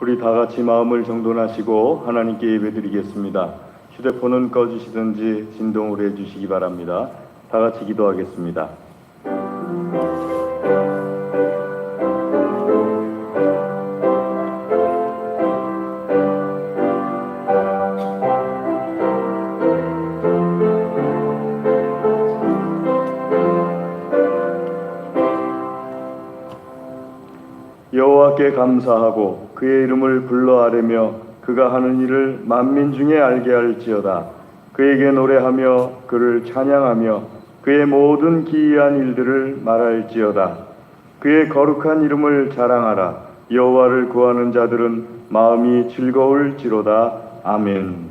우리 다 같이 마음을 정돈하시고 하나님께 예배드리겠습니다. 휴대폰은 꺼주시든지 진동으로 해주시기 바랍니다. 다 같이 기도하겠습니다. 여호와께 감사하고 그의 이름을 불러 아뢰며 그가 하는 일을 만민 중에 알게 할지어다. 그에게 노래하며 그를 찬양하며 그의 모든 기이한 일들을 말할지어다. 그의 거룩한 이름을 자랑하라. 여호와를 구하는 자들은 마음이 즐거울지로다. 아멘.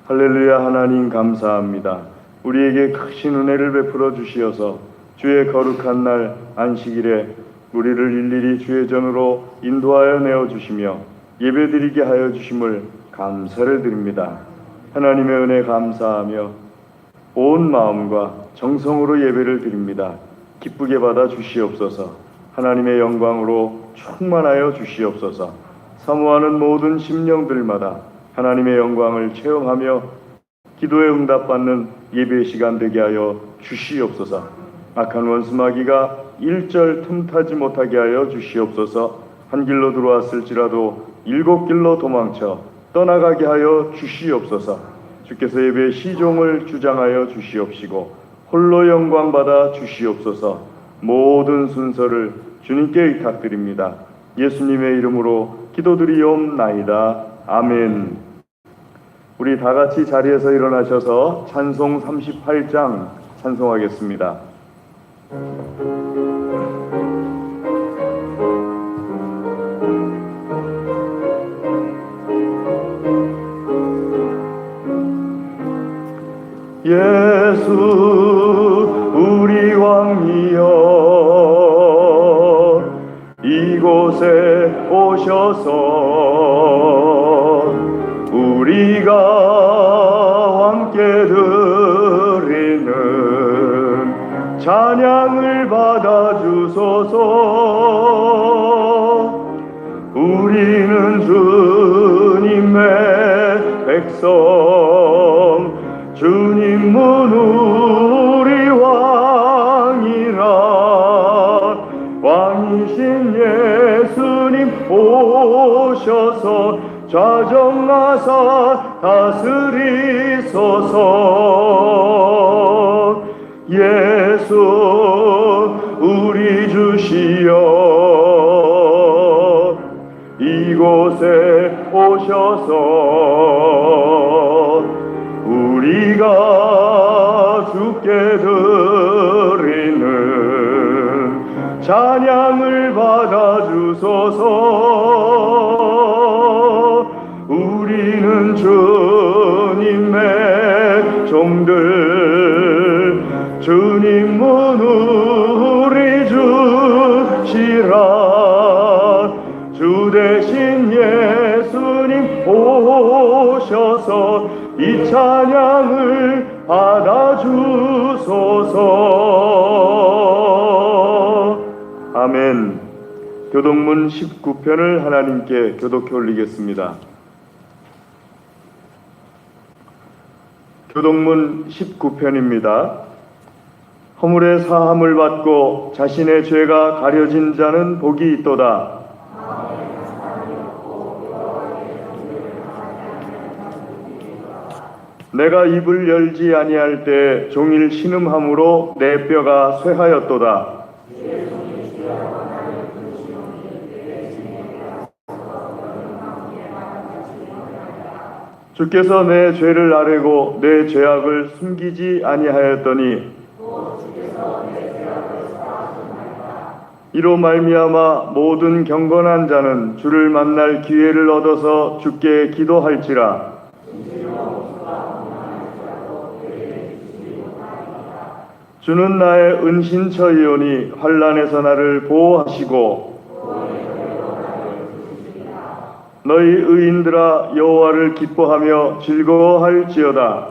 할렐루야. 하나님 감사합니다. 우리에게 크신 은혜를 베풀어 주시어서 주의 거룩한 날 안식일에 우리를 일일이 주의 전으로 인도하여 내어주시며 예배드리게 하여 주심을 감사를 드립니다. 하나님의 은혜 감사하며 온 마음과 정성으로 예배를 드립니다. 기쁘게 받아 주시옵소서. 하나님의 영광으로 충만하여 주시옵소서. 사모하는 모든 심령들마다 하나님의 영광을 체험하며 기도에 응답받는 예배 시간 되게 하여 주시옵소서. 악한 원수마귀가 일절 틈타지 못하게 하여 주시옵소서. 한 길로 들어왔을지라도 일곱 길로 도망쳐 떠나가게 하여 주시옵소서. 주께서 예배의 시종을 주장하여 주시옵시고 홀로 영광 받아 주시옵소서. 모든 순서를 주님께 의탁드립니다. 예수님의 이름으로 기도드리옵나이다. 아멘. 우리 다 같이 자리에서 일어나셔서 찬송 38장 찬송하겠습니다. 예수 우리 왕이여 이곳에 오셔서 우리가 함께 드리는 찬양을 받아주소서. 우리는 주님의 백성 주님은 우리 왕이라. 왕이신 예수님 오셔서 좌정하사 다스리소서. 예수 우리 주시여 이곳에 오셔서 우리가 주께 드리는 찬양을 받아주소서. 우리는 주님의 종들 주님은 우리 주시라. 주 대신 예수님 오셔서 이 찬양을 받아주소서. 아멘. 교독문 19편을 하나님께 교독해 올리겠습니다. 교독문 19편입니다. 허물의 사함을 받고 자신의 죄가 가려진 자는 복이 있도다. 내가 입을 열지 아니할 때 종일 신음함으로 내 뼈가 쇠하였도다. 주께서 내 죄를 아뢰고 내 죄악을 숨기지 아니하였더니 이로 말미암아 모든 경건한 자는 주를 만날 기회를 얻어서 주께 기도할지라. 주는 나의 은신처이오니 환난에서 나를 보호하시고 너희 의인들아 여호와를 기뻐하며 즐거워할지어다.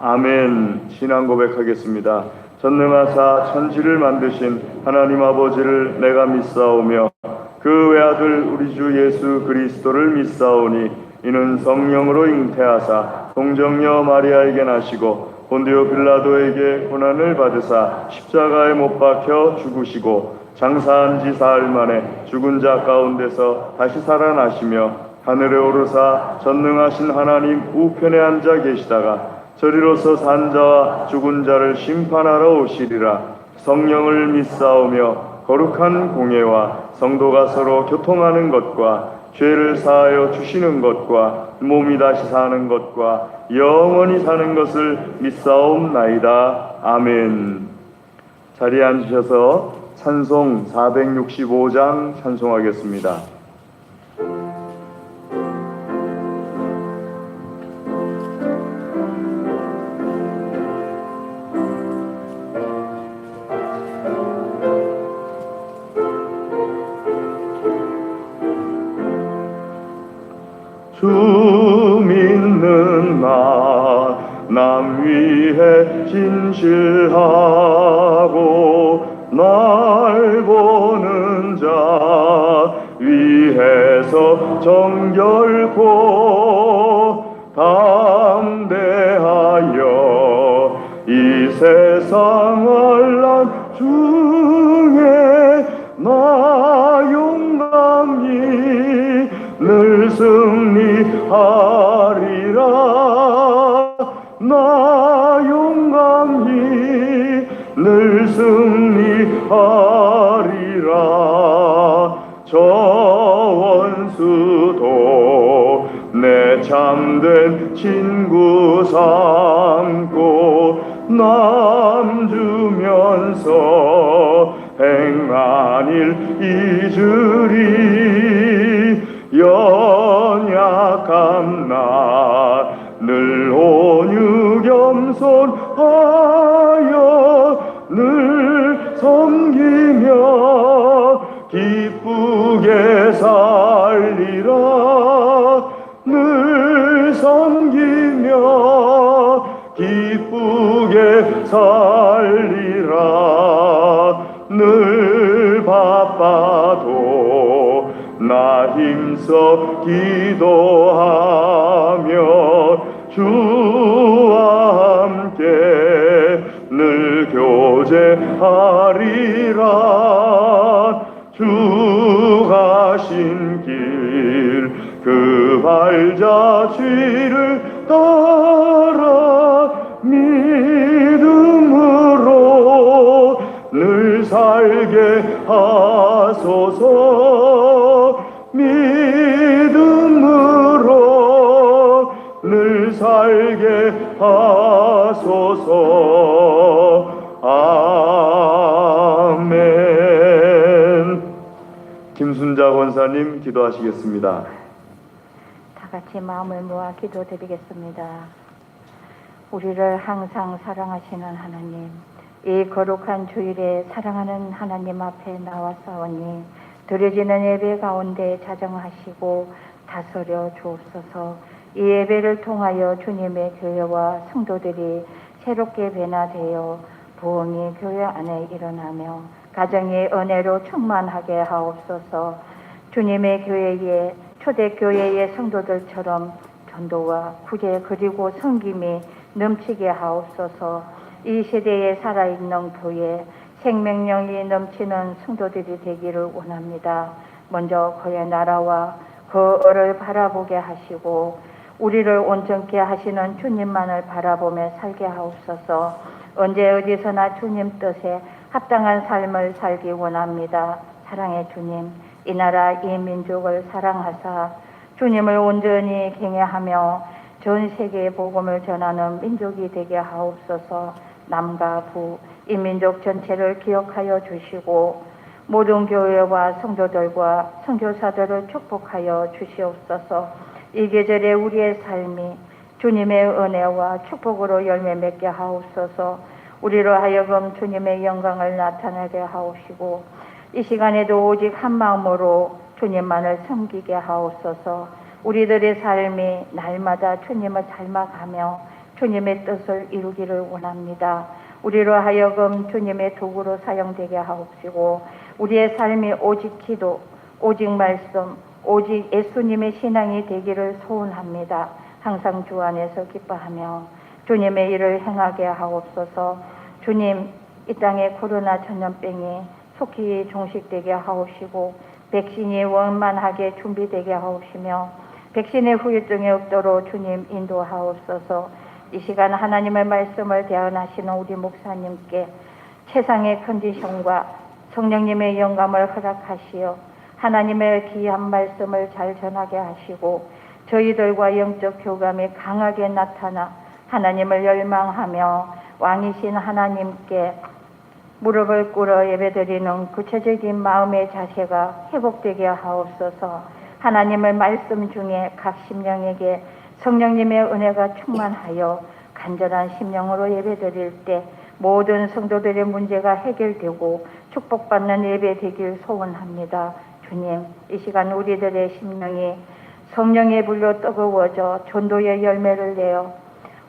아멘. 신앙 고백하겠습니다. 전능하사 천지를 만드신 하나님 아버지를 내가 믿사오며 그 외아들 우리 주 예수 그리스도를 믿사오니 이는 성령으로 잉태하사 동정녀 마리아에게 나시고 본디오 빌라도에게 고난을 받으사 십자가에 못 박혀 죽으시고 장사한 지 사흘 만에 죽은 자 가운데서 다시 살아나시며 하늘에 오르사 전능하신 하나님 우편에 앉아 계시다가 저리로서 산 자와 죽은 자를 심판하러 오시리라. 성령을 믿사오며 거룩한 공예와 성도가 서로 교통하는 것과 죄를 사하여 주시는 것과 몸이 다시 사는 것과 영원히 사는 것을 믿사옵나이다. 아멘. 자리에 앉으셔서 찬송 465장 찬송하겠습니다. 주 믿는 남 위해 진실하고 날 보는 자 위해서 정결코 담대하여 이 세상 환난 중에 나 용감히 늘 승리하리라. 나 용감히 늘 승리하리라. 저 원수도 내 참된 친구 삼고 남 주면서 행한 일 잊으리. 연약함 나 늘 온유 겸손하여 늘 섬기며 기쁘게 살리라. 늘 섬기며 기쁘게 살리라. 늘 바빠도 나 힘써 기도하며 주와 함께 늘 교제하리라. 주 가신 길 그 발자 취를 따라 믿음으로 늘 살게 하소서. 믿음으로 늘 살게 하소서. 아멘. 김순자 권사님 기도하시겠습니다. 다 같이 마음을 모아 기도드리겠습니다. 우리를 항상 사랑하시는 하나님, 이 거룩한 주일에 사랑하는 하나님 앞에 나와사오니 드려지는 예배 가운데 자정하시고 다스려 주옵소서. 이 예배를 통하여 주님의 교회와 성도들이 새롭게 변화되어 부흥이 교회 안에 일어나며 가정이 은혜로 충만하게 하옵소서. 주님의 교회에 초대교회의 성도들처럼 전도와 구제 그리고 섬김이 넘치게 하옵소서. 이 시대에 살아있는 교회, 생명력이 넘치는 성도들이 되기를 원합니다. 먼저 그의 나라와 그 을을 바라보게 하시고 우리를 온전케 하시는 주님만을 바라보며 살게 하옵소서. 언제 어디서나 주님 뜻에 합당한 삶을 살기 원합니다. 사랑의 주님, 이 나라 이 민족을 사랑하사 주님을 온전히 경외하며 전 세계에 복음을 전하는 민족이 되게 하옵소서. 남과 부, 이 민족 전체를 기억하여 주시고 모든 교회와 성도들과 선교사들을 축복하여 주시옵소서. 이 계절에 우리의 삶이 주님의 은혜와 축복으로 열매 맺게 하옵소서. 우리로 하여금 주님의 영광을 나타내게 하옵시고 이 시간에도 오직 한 마음으로 주님만을 섬기게 하옵소서. 우리들의 삶이 날마다 주님을 닮아가며 주님의 뜻을 이루기를 원합니다. 우리로 하여금 주님의 도구로 사용되게 하옵시고 우리의 삶이 오직 기도, 오직 말씀, 오직 예수님의 신앙이 되기를 소원합니다. 항상 주 안에서 기뻐하며 주님의 일을 행하게 하옵소서. 주님, 이 땅에 코로나 전염병이 속히 종식되게 하옵시고 백신이 원만하게 준비되게 하옵시며 백신의 후유증이 없도록 주님 인도하옵소서. 이 시간 하나님의 말씀을 대언하시는 우리 목사님께 최상의 컨디션과 성령님의 영감을 허락하시어 하나님의 귀한 말씀을 잘 전하게 하시고 저희들과 영적 교감이 강하게 나타나 하나님을 열망하며 왕이신 하나님께 무릎을 꿇어 예배드리는 구체적인 마음의 자세가 회복되게 하옵소서. 하나님의 말씀 중에 각 심령에게 성령님의 은혜가 충만하여 간절한 심령으로 예배드릴 때 모든 성도들의 문제가 해결되고 축복받는 예배 되길 소원합니다. 주님, 이 시간 우리들의 심령이 성령의 불로 뜨거워져 전도의 열매를 내어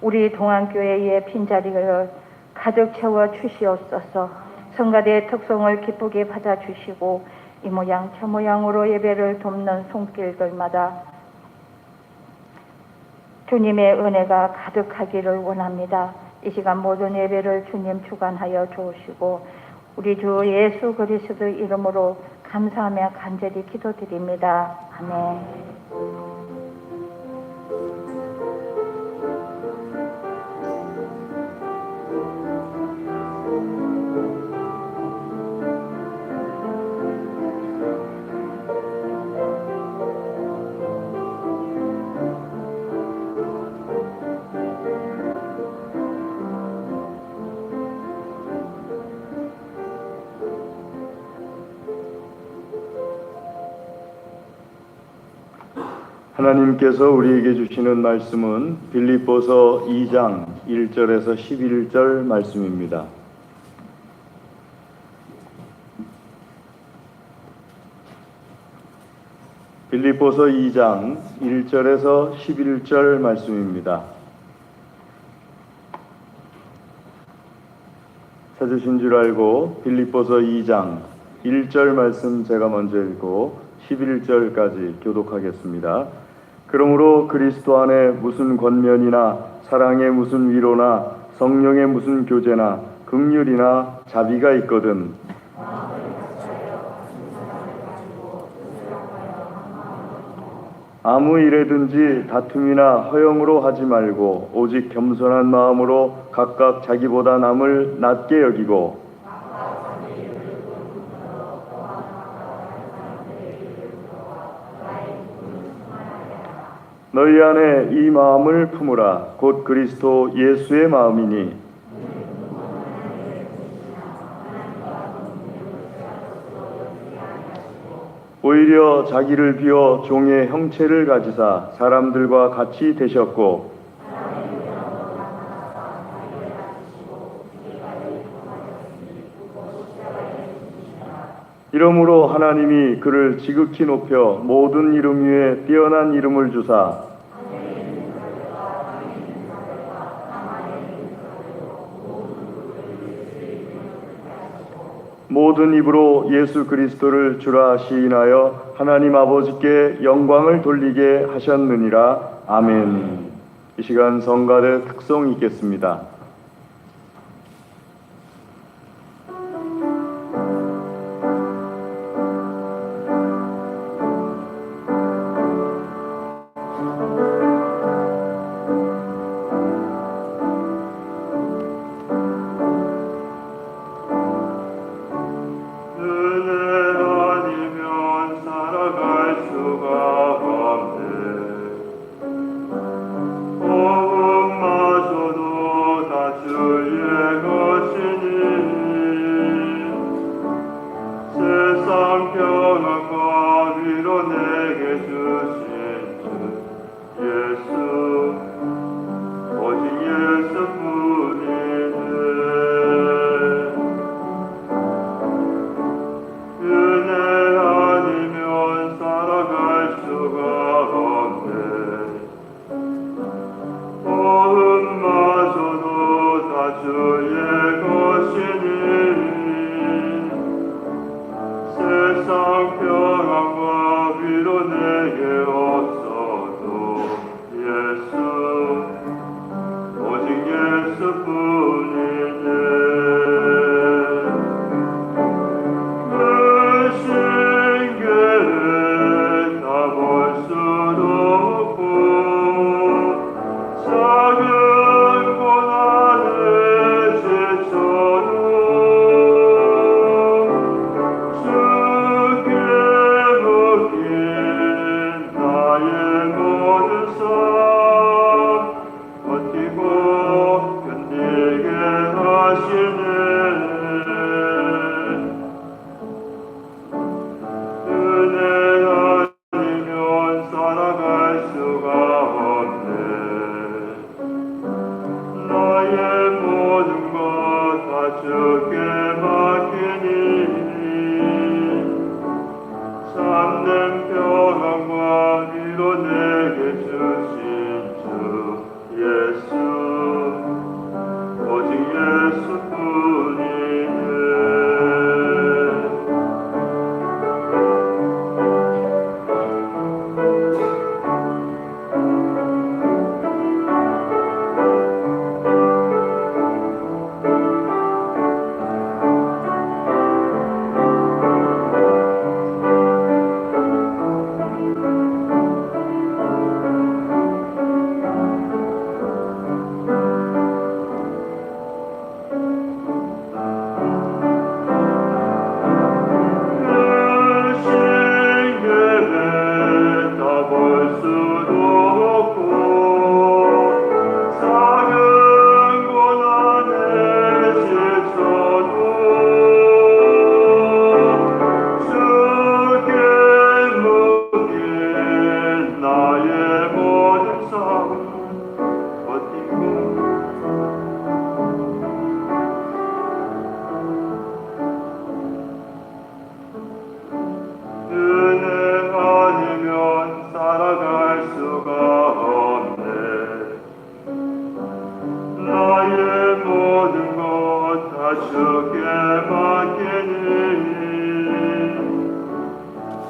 우리 동안교회의 빈자리를 가득 채워 주시옵소서. 성가대의 특성을 기쁘게 받아주시고 이 모양 저 모양으로 예배를 돕는 손길들마다 주님의 은혜가 가득하기를 원합니다. 이 시간 모든 예배를 주님 주관하여 주시고 우리 주 예수 그리스도 이름으로 감사하며 간절히 기도드립니다. 아멘. 하나님께서 우리에게 주시는 말씀은 빌립보서 2장 1절에서 11절 말씀입니다. 빌립보서 2장 1절에서 11절 말씀입니다. 찾으신 줄 알고 빌립보서 2장 1절 말씀 제가 먼저 읽고 11절까지 교독하겠습니다. 그러므로 그리스도 안에 무슨 권면이나 사랑의 무슨 위로나 성령의 무슨 교제나 긍휼이나 자비가 있거든 아무 일에든지 다툼이나 허영으로 하지 말고 오직 겸손한 마음으로 각각 자기보다 남을 낮게 여기고 너희 안에 이 마음을 품으라. 곧 그리스도 예수의 마음이니 오히려 자기를 비워 종의 형체를 가지사 사람들과 같이 되셨고 이러므로 하나님이 그를 지극히 높여 모든 이름 위에 뛰어난 이름을 주사 모든 입으로 예수 그리스도를 주라 시인하여 하나님 아버지께 영광을 돌리게 하셨느니라. 아멘. 이 시간 성가대 특송이 있겠습니다. 주의 세상 평안과 위로 내게 없어도 예수 오직 예수뿐이네. 그 신기를 다 볼 수도 없고 작은 고난에 지쳐도 주께 묶인 나의 모든 삶 버티고 견디게 하시네. 은혜 아니면 살아갈 수가 없네. 나의 모든 것 다 주께 맡기니 참된 평안과 위로 내게 주신 주 예수 오직 예수뿐이네.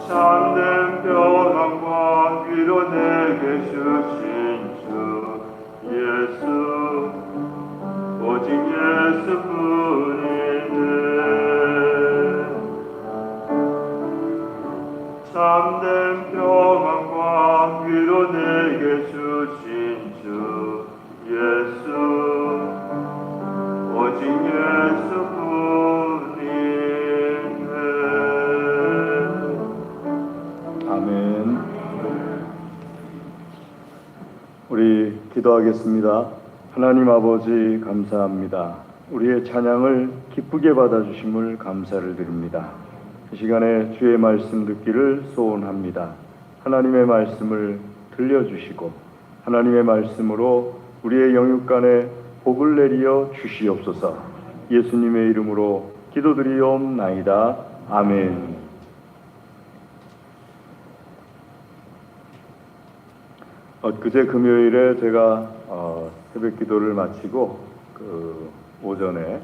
참된 평안과 위로 내게 주신 주 예수 오직 예수뿐이네. 참된 평안과 위로 내게 주신 주 예수 오직 예수뿐이네. 아멘. 우리 기도하겠습니다. 하나님 아버지 감사합니다. 우리의 찬양을 기쁘게 받아주심을 감사를 드립니다. 이 시간에 주의 말씀 듣기를 소원합니다. 하나님의 말씀을 들려주시고 하나님의 말씀으로 우리의 영육간에 복을 내리어 주시옵소서. 예수님의 이름으로 기도드리옵나이다. 아멘. 그제 금요일에 제가 새벽 기도를 마치고 오전에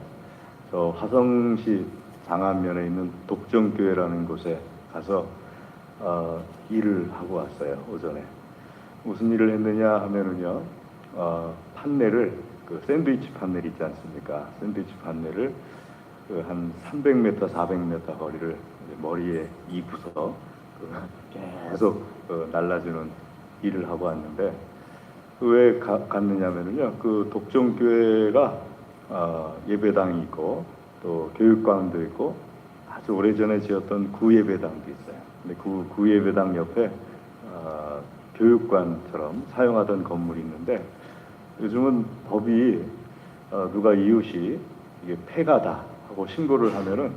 저 화성시 장안면에 있는 독정교회라는 곳에 가서 일을 하고 왔어요. 오전에 무슨 일을 했느냐 하면은요, 판넬을 샌드위치 판넬 있지 않습니까? 샌드위치 판넬을 한 300m, 400m 거리를 머리에 입고서 계속 날라주는 일을 하고 왔는데, 왜 갔느냐면요, 그 독정교회가 예배당이 있고 또 교육관도 있고 아주 오래전에 지었던 구예배당도 있어요. 근데 그 구예배당 옆에 교육관처럼 사용하던 건물이 있는데, 요즘은 법이 누가 이웃이 이게 폐가다 하고 신고를 하면은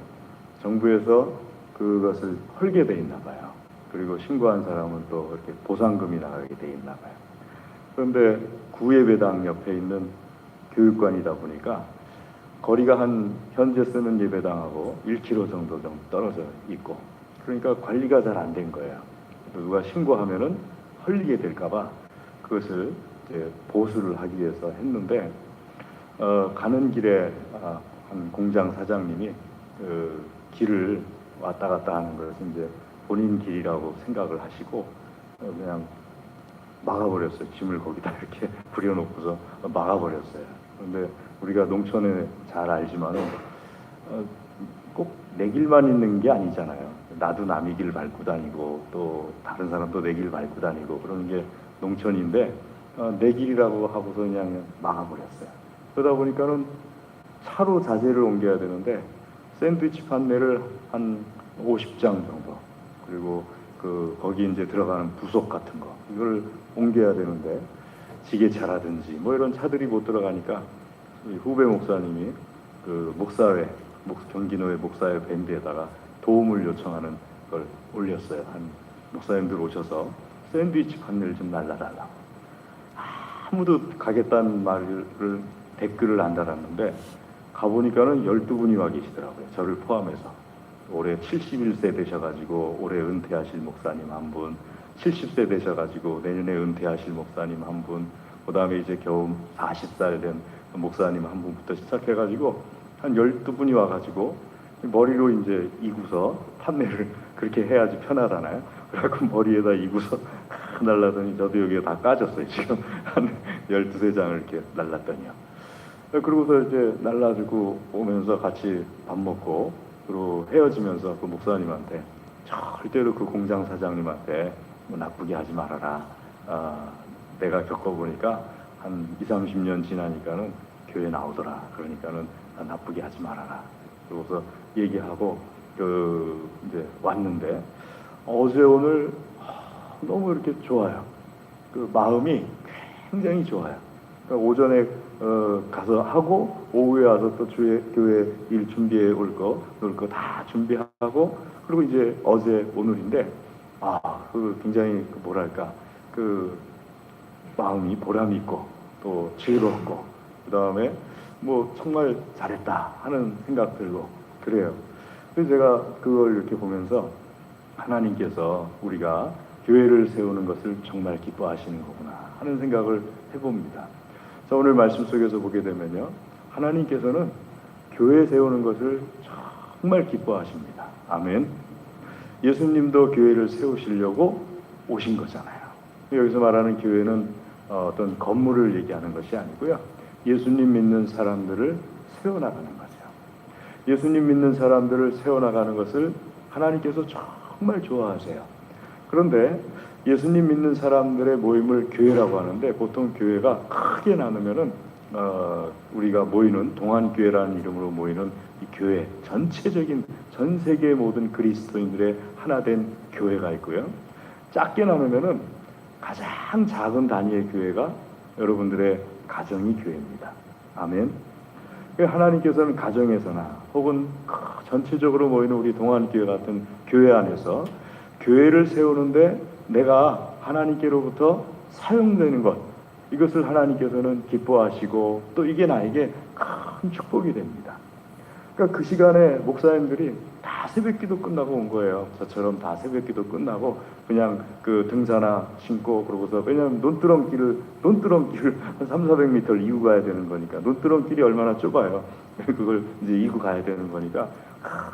정부에서 그것을 헐게 돼 있나 봐요. 그리고 신고한 사람은 또 이렇게 보상금이 나가게 돼 있나 봐요. 그런데 구예배당 옆에 있는 교육관이다 보니까 거리가 한 현재 쓰는 예배당하고 1km 정도 좀 떨어져 있고, 그러니까 관리가 잘 안 된 거예요. 누가 신고하면은 헐리게 될까봐 그것을 이제 보수를 하기 위해서 했는데, 가는 길에 한 공장 사장님이 길을 왔다 갔다 하는 것은 이제 본인 길이라고 생각을 하시고 그냥 막아버렸어요. 짐을 거기다 이렇게 부려놓고서 막아버렸어요. 그런데 우리가 농촌에 잘 알지만은 꼭 내 길만 있는 게 아니잖아요. 나도 남의 길 밟고 다니고 또 다른 사람도 내 길 밟고 다니고 그러는 게 농촌인데 내 길이라고 하고서 그냥 막아버렸어요. 그러다 보니까는 차로 자재를 옮겨야 되는데 샌드위치 판넬을 한 50장 정도, 그리고 거기 이제 들어가는 부속 같은 거 이걸 옮겨야 되는데 지게차라든지 뭐 이런 차들이 못 들어가니까 이 후배 목사님이 목사회 경기노회 목사회 밴드에다가 도움을 요청하는 걸 올렸어요. 한 목사님들 오셔서 샌드위치 판넬 좀 날라달라고. 아무도 가겠다는 말을 댓글을 안 달았는데 가보니까는 12분이 와 계시더라고요. 저를 포함해서. 올해 71세 되셔가지고 올해 은퇴하실 목사님 한 분, 70세 되셔가지고 내년에 은퇴하실 목사님 한 분, 그 다음에 이제 겨우 40살 된 목사님 한 분부터 시작해가지고 한 12분이 와가지고 머리로 이제 이구서 판넬을 그렇게 해야지 편하잖아요. 그래갖고 머리에다 이구서 날라더니 저도 여기에 다 까졌어요. 지금 한 12장을 이렇게 날랐더니요. 그러고서 이제 날라주고 오면서 같이 밥 먹고 그리고 헤어지면서 그 목사님한테 절대로 그 공장 사장님한테 뭐 나쁘게 하지 말아라. 내가 겪어보니까 한 20, 30년 지나니까는 교회 나오더라. 그러니까는 나쁘게 하지 말아라. 그러고서 얘기하고 이제 왔는데 어제 오늘 너무 이렇게 좋아요. 마음이 굉장히 좋아요. 그러니까 오전에 가서 하고 오후에 와서 또 교회 일 준비해 올 거, 놀 거 다 준비하고 그리고 이제 어제 오늘인데 굉장히 뭐랄까 마음이 보람이 있고 또 즐겁고 그 다음에 뭐 정말 잘했다 하는 생각 들고 그래요. 그래서 제가 그걸 이렇게 보면서 하나님께서 우리가 교회를 세우는 것을 정말 기뻐하시는 거구나 하는 생각을 해봅니다. 자, 오늘 말씀 속에서 보게 되면요, 하나님께서는 교회 세우는 것을 정말 기뻐하십니다. 아멘. 예수님도 교회를 세우시려고 오신 거잖아요. 여기서 말하는 교회는 어떤 건물을 얘기하는 것이 아니고요, 예수님 믿는 사람들을 세워나가는 거죠. 예수님 믿는 사람들을 세워나가는 것을 하나님께서 정말 좋아하세요. 그런데 예수님 믿는 사람들의 모임을 교회라고 하는데 보통 교회가 크게 나누면은 우리가 모이는 동안교회라는 이름으로 모이는 이 교회 전체적인 전 세계 모든 그리스도인들의 하나 된 교회가 있고요. 작게 나누면은 가장 작은 단위의 교회가 여러분들의 가정이 교회입니다. 아멘. 하나님께서는 가정에서나 혹은 전체적으로 모이는 우리 동안교회 같은 교회 안에서 교회를 세우는데 내가 하나님께로부터 사용되는 것, 이것을 하나님께서는 기뻐하시고 또 이게 나에게 큰 축복이 됩니다. 그러니까 그 시간에 목사님들이 다 새벽기도 끝나고 온 거예요. 저처럼 다 새벽기도 끝나고 그냥 등산화 신고 그러고서, 왜냐하면 논두렁길을 한 3, 400m를 이고 가야 되는 거니까, 논두렁길이 얼마나 좁아요. 그걸 이제 이고 가야 되는 거니까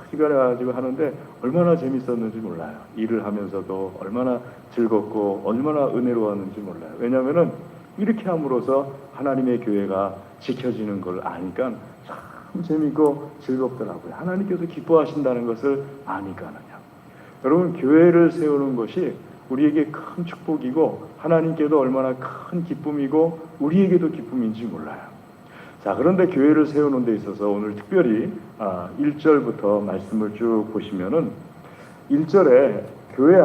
시간에 가지고 하는데 얼마나 재밌었는지 몰라요. 일을 하면서도 얼마나 즐겁고 얼마나 은혜로웠는지 몰라요. 왜냐하면은 이렇게 함으로써 하나님의 교회가 지켜지는 걸 아니까 참 재밌고 즐겁더라고요. 하나님께서 기뻐하신다는 것을 아니까는요. 여러분, 교회를 세우는 것이 우리에게 큰 축복이고 하나님께도 얼마나 큰 기쁨이고 우리에게도 기쁨인지 몰라요. 자, 그런데 교회를 세우는 데 있어서 오늘 특별히 1절부터 말씀을 쭉 보시면은 1절에 교회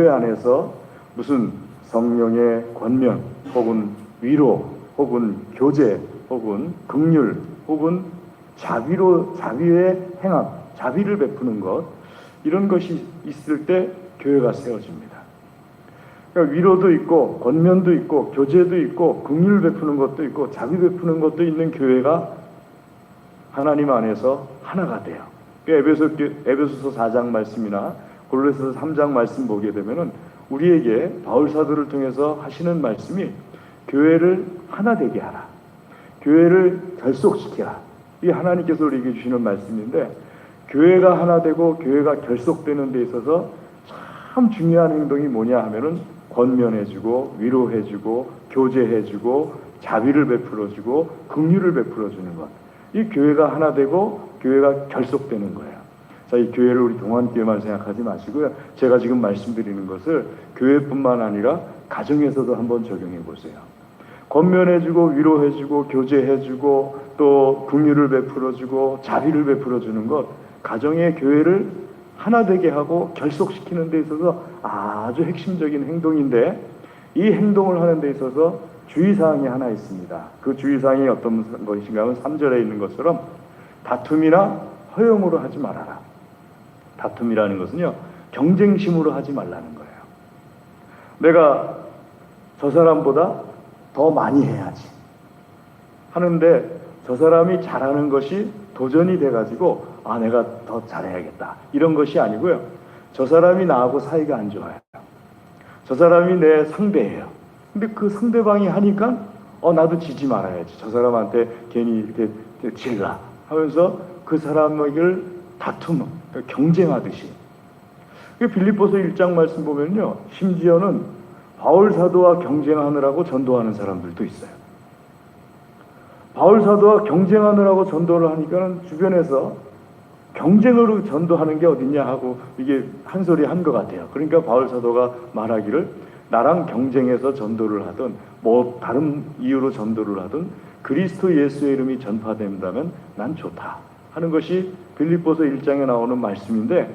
안에서 무슨 성령의 권면 혹은 위로 혹은 교제 혹은 긍휼 혹은 자비의 행함, 자비를 베푸는 것, 이런 것이 있을 때 교회가 세워집니다. 그러니까 위로도 있고 권면도 있고 교제도 있고 긍휼 베푸는 것도 있고 자비 베푸는 것도 있는 교회가 하나님 안에서 하나가 돼요. 에베소서 4장 말씀이나 골로새서 3장 말씀 보게 되면은 우리에게 바울 사도를 통해서 하시는 말씀이 교회를 하나 되게 하라, 교회를 결속시키라, 이게 하나님께서 우리에게 주시는 말씀인데, 교회가 하나 되고 교회가 결속되는 데 있어서 참 중요한 행동이 뭐냐 하면은 권면해주고 위로해주고 교제해주고 자비를 베풀어주고 긍휼을 베풀어주는 것. 이 교회가 하나 되고 교회가 결속되는 거예요. 자, 이 교회를 우리 동안교회만 생각하지 마시고요. 제가 지금 말씀드리는 것을 교회뿐만 아니라 가정에서도 한번 적용해 보세요. 권면해주고 위로해주고 교제해주고 또 긍휼을 베풀어주고 자비를 베풀어주는 것, 가정의 교회를 하나 되게 하고 결속시키는 데 있어서 아주 핵심적인 행동인데, 이 행동을 하는 데 있어서 주의사항이 하나 있습니다. 그 주의사항이 어떤 것인가 하면 3절에 있는 것처럼 다툼이나 허용으로 하지 말아라. 다툼이라는 것은요, 경쟁심으로 하지 말라는 거예요. 내가 저 사람보다 더 많이 해야지 하는데 저 사람이 잘하는 것이 도전이 돼가지고 내가 더 잘해야겠다 이런 것이 아니고요. 저 사람이 나하고 사이가 안 좋아요. 저 사람이 내 상대예요. 근데 그 상대방이 하니까 나도 지지 말아야지. 저 사람한테 괜히 이렇게 질라 하면서 그 사람에게 다툼, 경쟁하듯이. 빌립보서 1장 말씀 보면요, 심지어는 바울 사도와 경쟁하느라고 전도하는 사람들도 있어요. 바울 사도와 경쟁하느라고 전도를 하니까는 주변에서 경쟁으로 전도하는 게 어딨냐 하고 이게 한 소리 한 것 같아요. 그러니까 바울 사도가 말하기를 나랑 경쟁해서 전도를 하든 뭐 다른 이유로 전도를 하든 그리스도 예수의 이름이 전파된다면 난 좋다 하는 것이 빌립보서 1장에 나오는 말씀인데,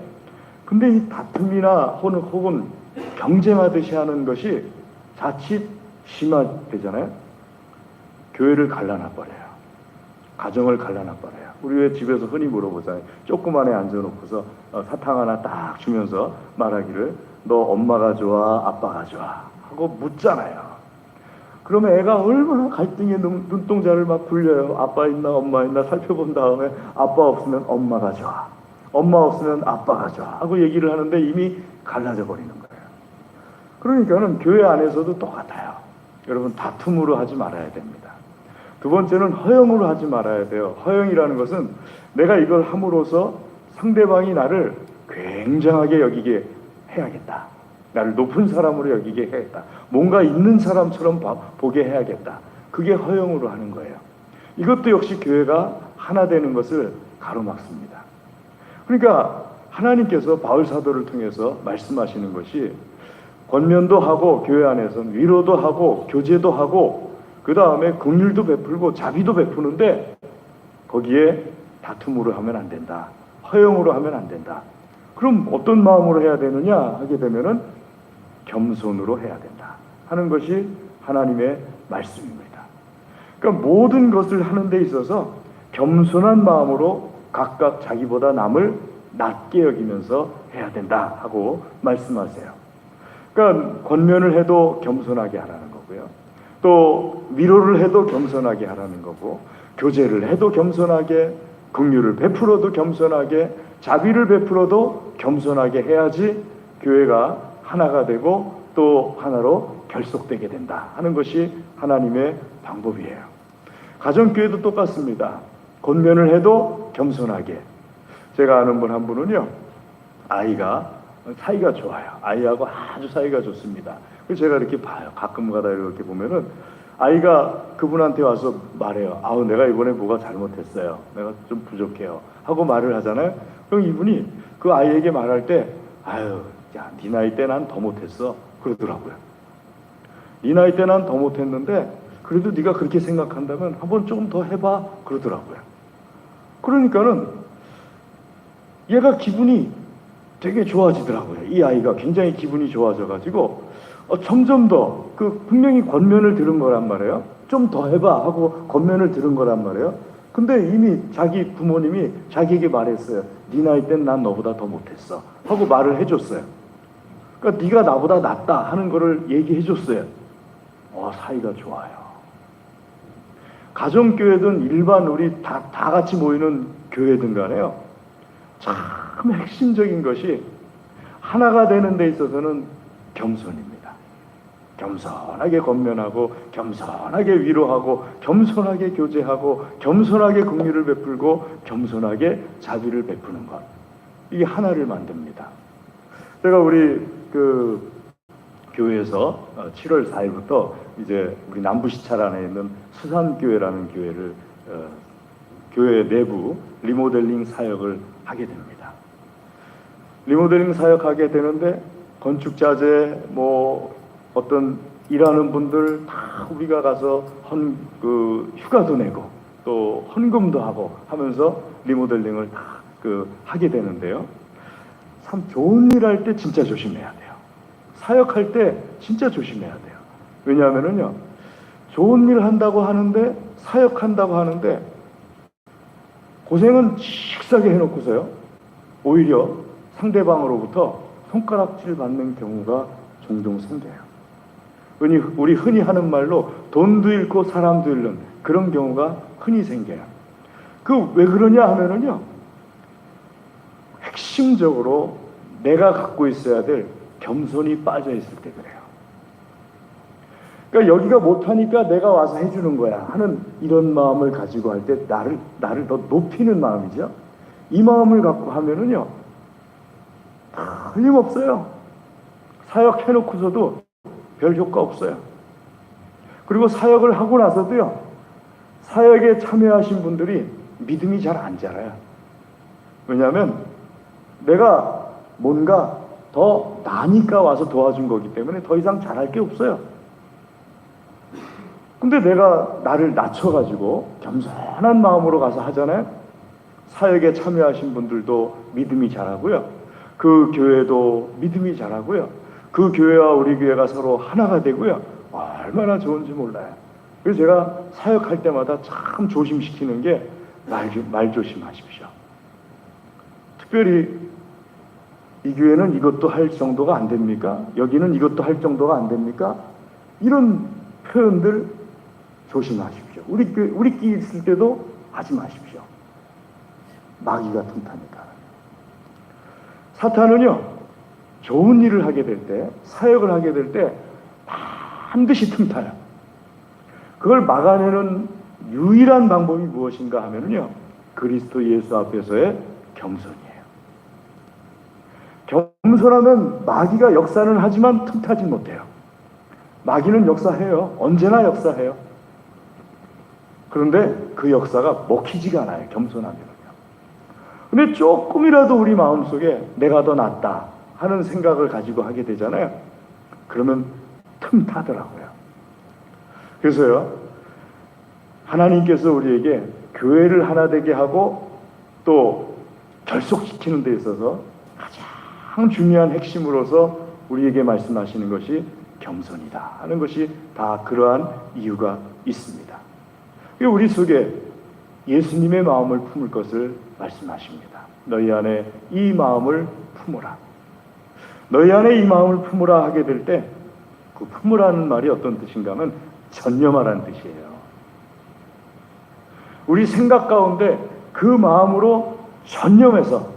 근데 이 다툼이나 혹은 경쟁하듯이 하는 것이 자칫 심화되잖아요. 교회를 갈라놔버려요. 가정을 갈라놔버려요. 우리 왜 집에서 흔히 물어보잖아요. 조그만 애 앉아놓고서 사탕 하나 딱 주면서 말하기를 너 엄마가 좋아 아빠가 좋아 하고 묻잖아요. 그러면 애가 얼마나 갈등의 눈동자를 막 굴려요. 아빠 있나 엄마 있나 살펴본 다음에 아빠 없으면 엄마가 좋아, 엄마 없으면 아빠가 좋아 하고 얘기를 하는데 이미 갈라져 버리는 거예요. 그러니까는 교회 안에서도 똑같아요. 여러분, 다툼으로 하지 말아야 됩니다. 두 번째는 허용으로 하지 말아야 돼요. 허용이라는 것은 내가 이걸 함으로써 상대방이 나를 굉장하게 여기게 해야겠다. 나를 높은 사람으로 여기게 해야겠다. 뭔가 있는 사람처럼 보게 해야겠다. 그게 허용으로 하는 거예요. 이것도 역시 교회가 하나 되는 것을 가로막습니다. 그러니까 하나님께서 바울 사도를 통해서 말씀하시는 것이 권면도 하고 교회 안에서는 위로도 하고 교제도 하고 그 다음에 긍휼도 베풀고 자비도 베푸는데 거기에 다툼으로 하면 안 된다. 허용으로 하면 안 된다. 그럼 어떤 마음으로 해야 되느냐 하게 되면은 겸손으로 해야 된다 하는 것이 하나님의 말씀입니다. 그러니까 모든 것을 하는 데 있어서 겸손한 마음으로 각각 자기보다 남을 낮게 여기면서 해야 된다 하고 말씀하세요. 그러니까 권면을 해도 겸손하게 하라는 거고요. 또 위로를 해도 겸손하게 하라는 거고, 교제를 해도 겸손하게, 긍휼을 베풀어도 겸손하게, 자비를 베풀어도 겸손하게 해야지 교회가 하나가 되고 또 하나로 결속되게 된다 하는 것이 하나님의 방법이에요. 가정교회도 똑같습니다. 권면을 해도 겸손하게. 제가 아는 분 한 분은요, 아이가 사이가 좋아요. 아이하고 아주 사이가 좋습니다. 그래서 제가 이렇게 봐요. 가끔 가다 이렇게 보면은 아이가 그분한테 와서 말해요. 내가 이번에 뭐가 잘못했어요. 내가 좀 부족해요. 하고 말을 하잖아요. 그럼 이분이 그 아이에게 말할 때, 야, 네 나이 때 난 더 못했어. 그러더라고요. 네 나이 때 난 더 못했는데 그래도 네가 그렇게 생각한다면 한번 조금 더 해봐. 그러더라고요. 그러니까는 얘가 기분이 되게 좋아지더라고요. 이 아이가 굉장히 기분이 좋아져가지고 점점 더 분명히 권면을 들은 거란 말이에요. 좀 더 해봐 하고 권면을 들은 거란 말이에요. 근데 이미 자기 부모님이 자기에게 말했어요. 네 나이 땐 난 너보다 더 못했어 하고 말을 해줬어요. 그러니까 네가 나보다 낫다 하는 거를 얘기해줬어요. 사이가 좋아요. 가정교회든 일반 우리 다 같이 모이는 교회든 간에요, 참 핵심적인 것이 하나가 되는 데 있어서는 겸손입니다. 겸손하게 권면하고 겸손하게 위로하고 겸손하게 교제하고 겸손하게 긍휼을 베풀고 겸손하게 자비를 베푸는 것, 이게 하나를 만듭니다. 제가 우리 그 교회에서 7월 4일부터 이제 우리 남부시찰 안에 있는 수산교회라는 교회를 교회 내부 리모델링 사역을 하게 됩니다. 리모델링 사역하게 되는데 건축자재 뭐 어떤 일하는 분들 다 우리가 가서 휴가도 내고 또 헌금도 하고 하면서 리모델링을 다 하게 되는데요. 참 좋은 일 할 때 진짜 조심해야 돼요. 사역할 때 진짜 조심해야 돼요. 왜냐하면은요, 좋은 일 한다고 하는데 사역한다고 하는데 고생은 씩싸게 해놓고서요, 오히려 상대방으로부터 손가락질 받는 경우가 종종 생겨요. 우리 흔히 하는 말로 돈도 잃고 사람도 잃는 그런 경우가 흔히 생겨요. 왜 그러냐 하면은요, 핵심적으로 내가 갖고 있어야 될 겸손이 빠져 있을 때 그래요. 그러니까 여기가 못하니까 내가 와서 해주는 거야 하는 이런 마음을 가지고 할 때 나를 더 높이는 마음이죠. 이 마음을 갖고 하면은요, 틀림없어요. 사역해놓고서도 별 효과 없어요. 그리고 사역을 하고 나서도요, 사역에 참여하신 분들이 믿음이 잘 안 자라요. 왜냐하면 내가 뭔가 더 나니까 와서 도와준 거기 때문에 더 이상 잘할 게 없어요. 근데 내가 나를 낮춰가지고 겸손한 마음으로 가서 하잖아요. 사역에 참여하신 분들도 믿음이 자라고요. 그 교회도 믿음이 자라고요. 그 교회와 우리 교회가 서로 하나가 되고요. 얼마나 좋은지 몰라요. 그래서 제가 사역할 때마다 참 조심시키는 게 말 조심하십시오. 특별히 이 교회는 이것도 할 정도가 안 됩니까? 여기는 이것도 할 정도가 안 됩니까? 이런 표현들 조심하십시오. 우리끼리 있을 때도 하지 마십시오. 마귀가 틈타니까. 사탄은요, 좋은 일을 하게 될 때, 사역을 하게 될 때 반드시 틈타요. 그걸 막아내는 유일한 방법이 무엇인가 하면요, 그리스도 예수 앞에서의 겸손이에요. 겸손하면 마귀가 역사는 하지만 틈타지 못해요. 마귀는 역사해요. 언제나 역사해요. 그런데 그 역사가 먹히지가 않아요. 겸손하면요. 근데 조금이라도 우리 마음속에 내가 더 낫다 하는 생각을 가지고 하게 되잖아요. 그러면 틈타더라고요. 그래서요, 하나님께서 우리에게 교회를 하나 되게 하고 또 결속시키는 데 있어서 가장 중요한 핵심으로서 우리에게 말씀하시는 것이 겸손이다 하는 것이 다 그러한 이유가 있습니다. 우리 속에 예수님의 마음을 품을 것을 말씀하십니다. 너희 안에 이 마음을 품으라. 너희 안에 이 마음을 품으라 하게 될 때 그 품으라는 말이 어떤 뜻인가 하면 전념하라는 뜻이에요. 우리 생각 가운데 그 마음으로 전념해서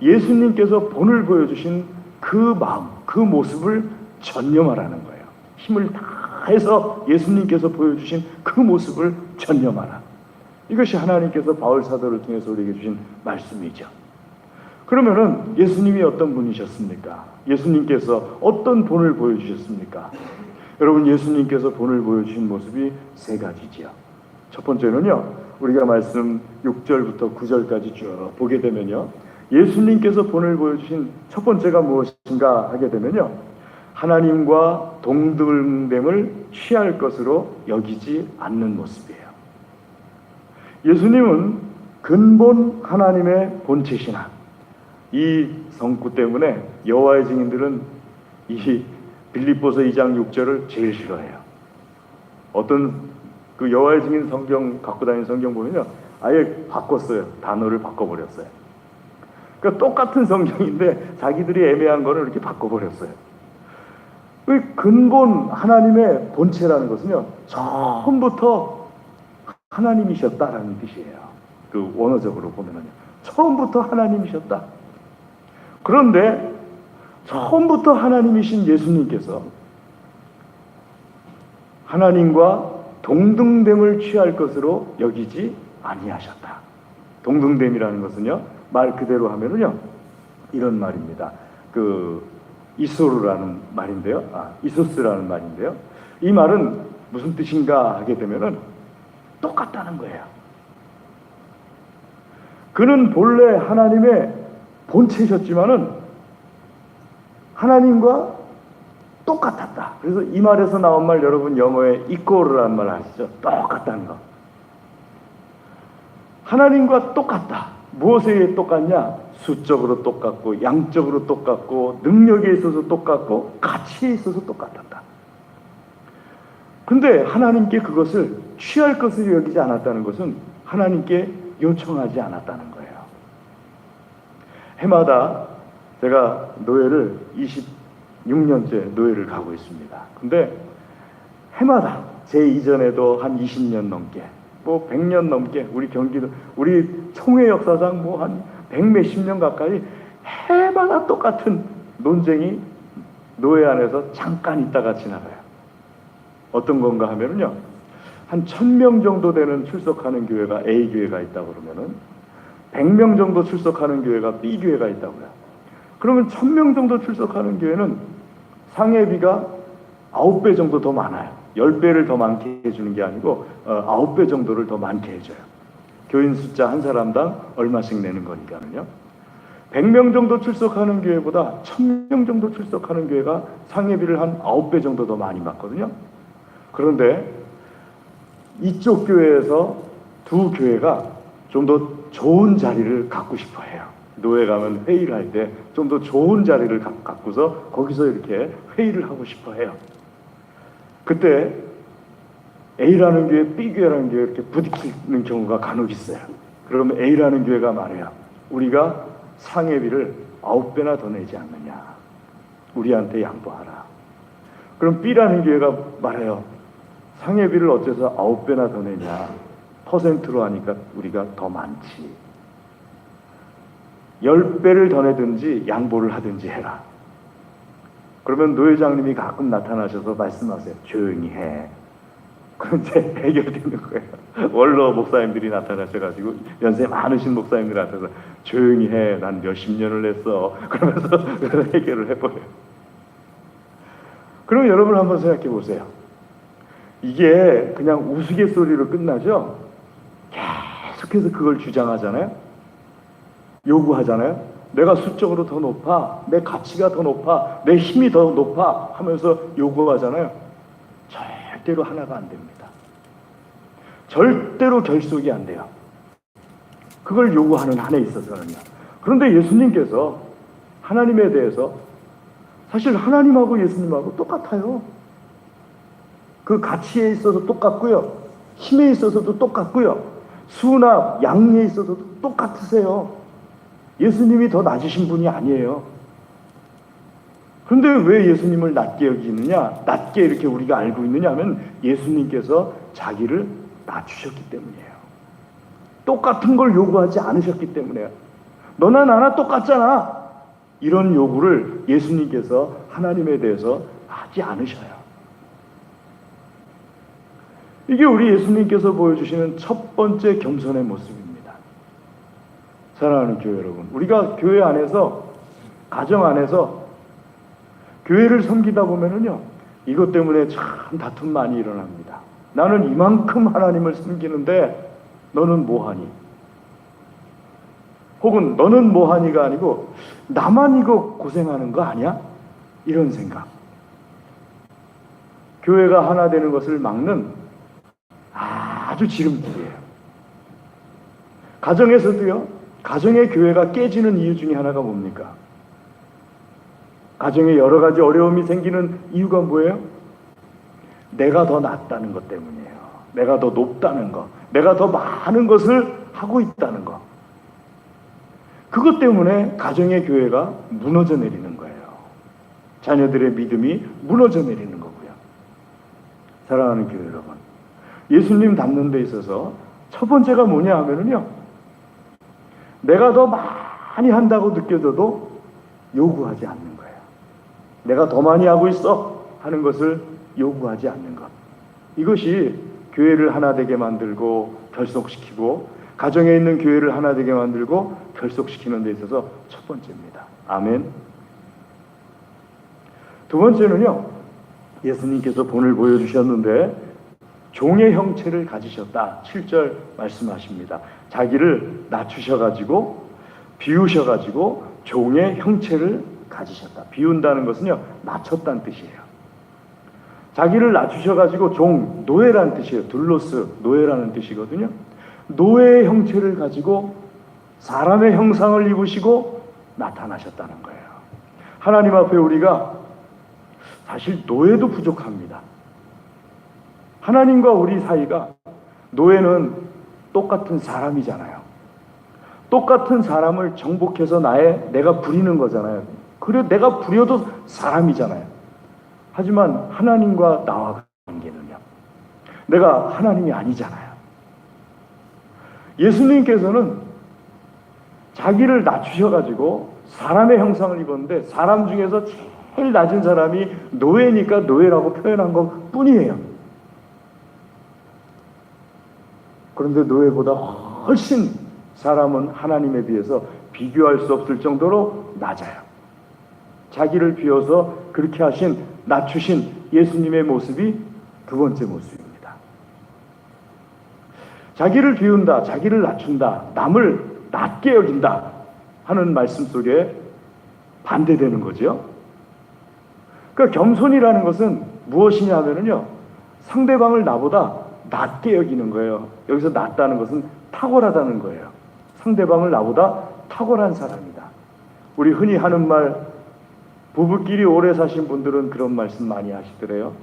예수님께서 본을 보여주신 그 마음, 그 모습을 전념하라는 거예요. 힘을 다해서 예수님께서 보여주신 그 모습을 전념하라. 이것이 하나님께서 바울 사도를 통해서 우리에게 주신 말씀이죠. 그러면은 예수님이 어떤 분이셨습니까? 예수님께서 어떤 본을 보여주셨습니까? 여러분, 예수님께서 본을 보여주신 모습이 세 가지지요. 첫 번째는요, 우리가 말씀 6절부터 9절까지 쭉 보게 되면요, 예수님께서 본을 보여주신 첫 번째가 무엇인가 하게 되면요, 하나님과 동등됨을 취할 것으로 여기지 않는 모습이에요. 예수님은 근본 하나님의 본체시나 이 성구 때문에 여호와의 증인들은 이 빌립보서 2장 6절을 제일 싫어해요. 어떤 그 여호와의 증인 성경 갖고 다니는 성경 보면요, 아예 바꿨어요. 단어를 바꿔버렸어요. 그러니까 똑같은 성경인데 자기들이 애매한 거를 이렇게 바꿔버렸어요. 근본 하나님의 본체라는 것은요, 처음부터 하나님이셨다라는 뜻이에요. 그 원어적으로 보면은요, 처음부터 하나님이셨다. 그런데 처음부터 하나님이신 예수님께서 하나님과 동등됨을 취할 것으로 여기지 아니하셨다. 동등됨이라는 것은요, 말 그대로 하면은요, 이런 말입니다. 이소르라는 말인데요, 이소스라는 말인데요. 이 말은 무슨 뜻인가 하게 되면은 똑같다는 거예요. 그는 본래 하나님의 본체셨지만은 하나님과 똑같았다. 그래서 이 말에서 나온 말, 여러분 영어에 equal이라는 말 아시죠? 똑같다는 거. 하나님과 똑같다. 무엇에 의해 똑같냐? 수적으로 똑같고, 양적으로 똑같고, 능력에 있어서 똑같고, 가치에 있어서 똑같았다. 근데 하나님께 그것을 취할 것을 여기지 않았다는 것은 하나님께 요청하지 않았다는 거예요. 해마다 제가 노예를 26년째 노예를 가고 있습니다. 근데 해마다 제 이전에도 한 20년 넘게, 뭐 100년 넘게, 우리 경기도, 우리 총회 역사상 뭐 한 100몇십 년 가까이 해마다 똑같은 논쟁이 노예 안에서 잠깐 있다가 지나가요. 어떤 건가 하면은요, 한 1000명 정도 되는 출석하는 교회가 A 교회가 있다고 그러면은 100명 정도 출석하는 교회가 B 교회가 있다고요. 그러면 1000명 정도 출석하는 교회는 상회비가 9배 정도 더 많아요. 10배를 더 많게 해주는 게 아니고 9배 정도를 더 많게 해줘요. 교인 숫자 한 사람당 얼마씩 내는 거니까는요. 100명 정도 출석하는 교회보다 1000명 정도 출석하는 교회가 상회비를 한 9배 정도 더 많이 받거든요. 그런데 이쪽 교회에서 두 교회가 좀 더 좋은 자리를 갖고 싶어 해요. 노예 가면 회의를 할 때 좀 더 좋은 자리를 갖고서 거기서 이렇게 회의를 하고 싶어 해요. 그때 A라는 교회, B 교회라는 교회 이렇게 부딪히는 경우가 간혹 있어요. 그러면 A라는 교회가 말해요. 우리가 상회비를 9배나 더 내지 않느냐. 우리한테 양보하라. 그럼 B라는 교회가 말해요. 상회비를 어째서 9배나 더 내냐. 퍼센트로 하니까 우리가 더 많지. 10배를 더 내든지 양보를 하든지 해라. 그러면 노회장님이 가끔 나타나셔서 말씀하세요. 조용히 해. 그럼 이제 해결되는 거예요. 원로 목사님들이 나타나셔가지고, 연세 많으신 목사님들이 나타나서 조용히 해. 난 몇십 년을 냈어. 그러면서 해결을 해버려요. 그럼 여러분 한번 생각해 보세요. 이게 그냥 우스갯소리로 끝나죠? 계속해서 그걸 주장하잖아요? 요구하잖아요? 내가 수적으로 더 높아, 내 가치가 더 높아, 내 힘이 더 높아 하면서 요구하잖아요? 절대로 하나가 안 됩니다. 절대로 결속이 안 돼요. 그걸 요구하는 한에 있어서는요. 그런데 예수님께서 하나님에 대해서 사실 하나님하고 예수님하고 똑같아요. 그 가치에 있어서 똑같고요. 힘에 있어서도 똑같고요. 수나 양에 있어서도 똑같으세요. 예수님이 더 낮으신 분이 아니에요. 그런데 왜 예수님을 낮게 여기느냐, 낮게 이렇게 우리가 알고 있느냐 하면 예수님께서 자기를 낮추셨기 때문이에요. 똑같은 걸 요구하지 않으셨기 때문에요. 너나 나나 똑같잖아. 이런 요구를 예수님께서 하나님에 대해서 하지 않으셔요. 이게 우리 예수님께서 보여주시는 첫 번째 겸손의 모습입니다. 사랑하는 교회 여러분, 우리가 교회 안에서, 가정 안에서 교회를 섬기다 보면은요, 이것 때문에 참 다툼 많이 일어납니다. 나는 이만큼 하나님을 섬기는데 너는 뭐하니? 혹은 너는 뭐하니가 아니고 나만 이거 고생하는 거 아니야? 이런 생각. 교회가 하나 되는 것을 막는 아주 지름길이에요. 가정에서도요, 가정의 교회가 깨지는 이유 중에 하나가 뭡니까? 가정에 여러 가지 어려움이 생기는 이유가 뭐예요? 내가 더 낫다는 것 때문이에요. 내가 더 높다는 것, 내가 더 많은 것을 하고 있다는 것. 그것 때문에 가정의 교회가 무너져 내리는 거예요. 자녀들의 믿음이 무너져 내리는 거고요. 사랑하는 교회 여러분, 예수님 닮는 데 있어서 첫 번째가 뭐냐 하면은요, 내가 더 많이 한다고 느껴져도 요구하지 않는 거예요. 내가 더 많이 하고 있어 하는 것을 요구하지 않는 것. 이것이 교회를 하나 되게 만들고 결속시키고 가정에 있는 교회를 하나 되게 만들고 결속시키는 데 있어서 첫 번째입니다. 아멘. 두 번째는요, 예수님께서 본을 보여주셨는데 종의 형체를 가지셨다. 7절 말씀하십니다. 자기를 낮추셔가지고 비우셔가지고 종의 형체를 가지셨다. 비운다는 것은요, 낮췄다는 뜻이에요. 자기를 낮추셔가지고 종, 노예라는 뜻이에요. 둘로스, 노예라는 뜻이거든요. 노예의 형체를 가지고 사람의 형상을 입으시고 나타나셨다는 거예요. 하나님 앞에 우리가 사실 노예도 부족합니다. 하나님과 우리 사이가, 노예는 똑같은 사람이잖아요. 똑같은 사람을 정복해서 내가 부리는 거잖아요. 그래, 내가 부려도 사람이잖아요. 하지만 하나님과 나와 관계는요, 내가 하나님이 아니잖아요. 예수님께서는 자기를 낮추셔가지고 사람의 형상을 입었는데, 사람 중에서 제일 낮은 사람이 노예니까 노예라고 표현한 것 뿐이에요. 그런데 노예보다 훨씬 사람은 하나님에 비해서 비교할 수 없을 정도로 낮아요. 자기를 비워서 그렇게 하신, 낮추신 예수님의 모습이 두 번째 모습입니다. 자기를 비운다, 자기를 낮춘다, 남을 낮게 여긴다 하는 말씀 속에 반대되는 거죠. 그러니까 겸손이라는 것은 무엇이냐 하면요, 상대방을 나보다 낮게 여기는 거예요. 여기서 낮다는 것은 탁월하다는 거예요. 상대방을 나보다 탁월한 사람이다. 우리 흔히 하는 말, 부부끼리 오래 사신 분들은 그런 말씀 많이 하시더래요.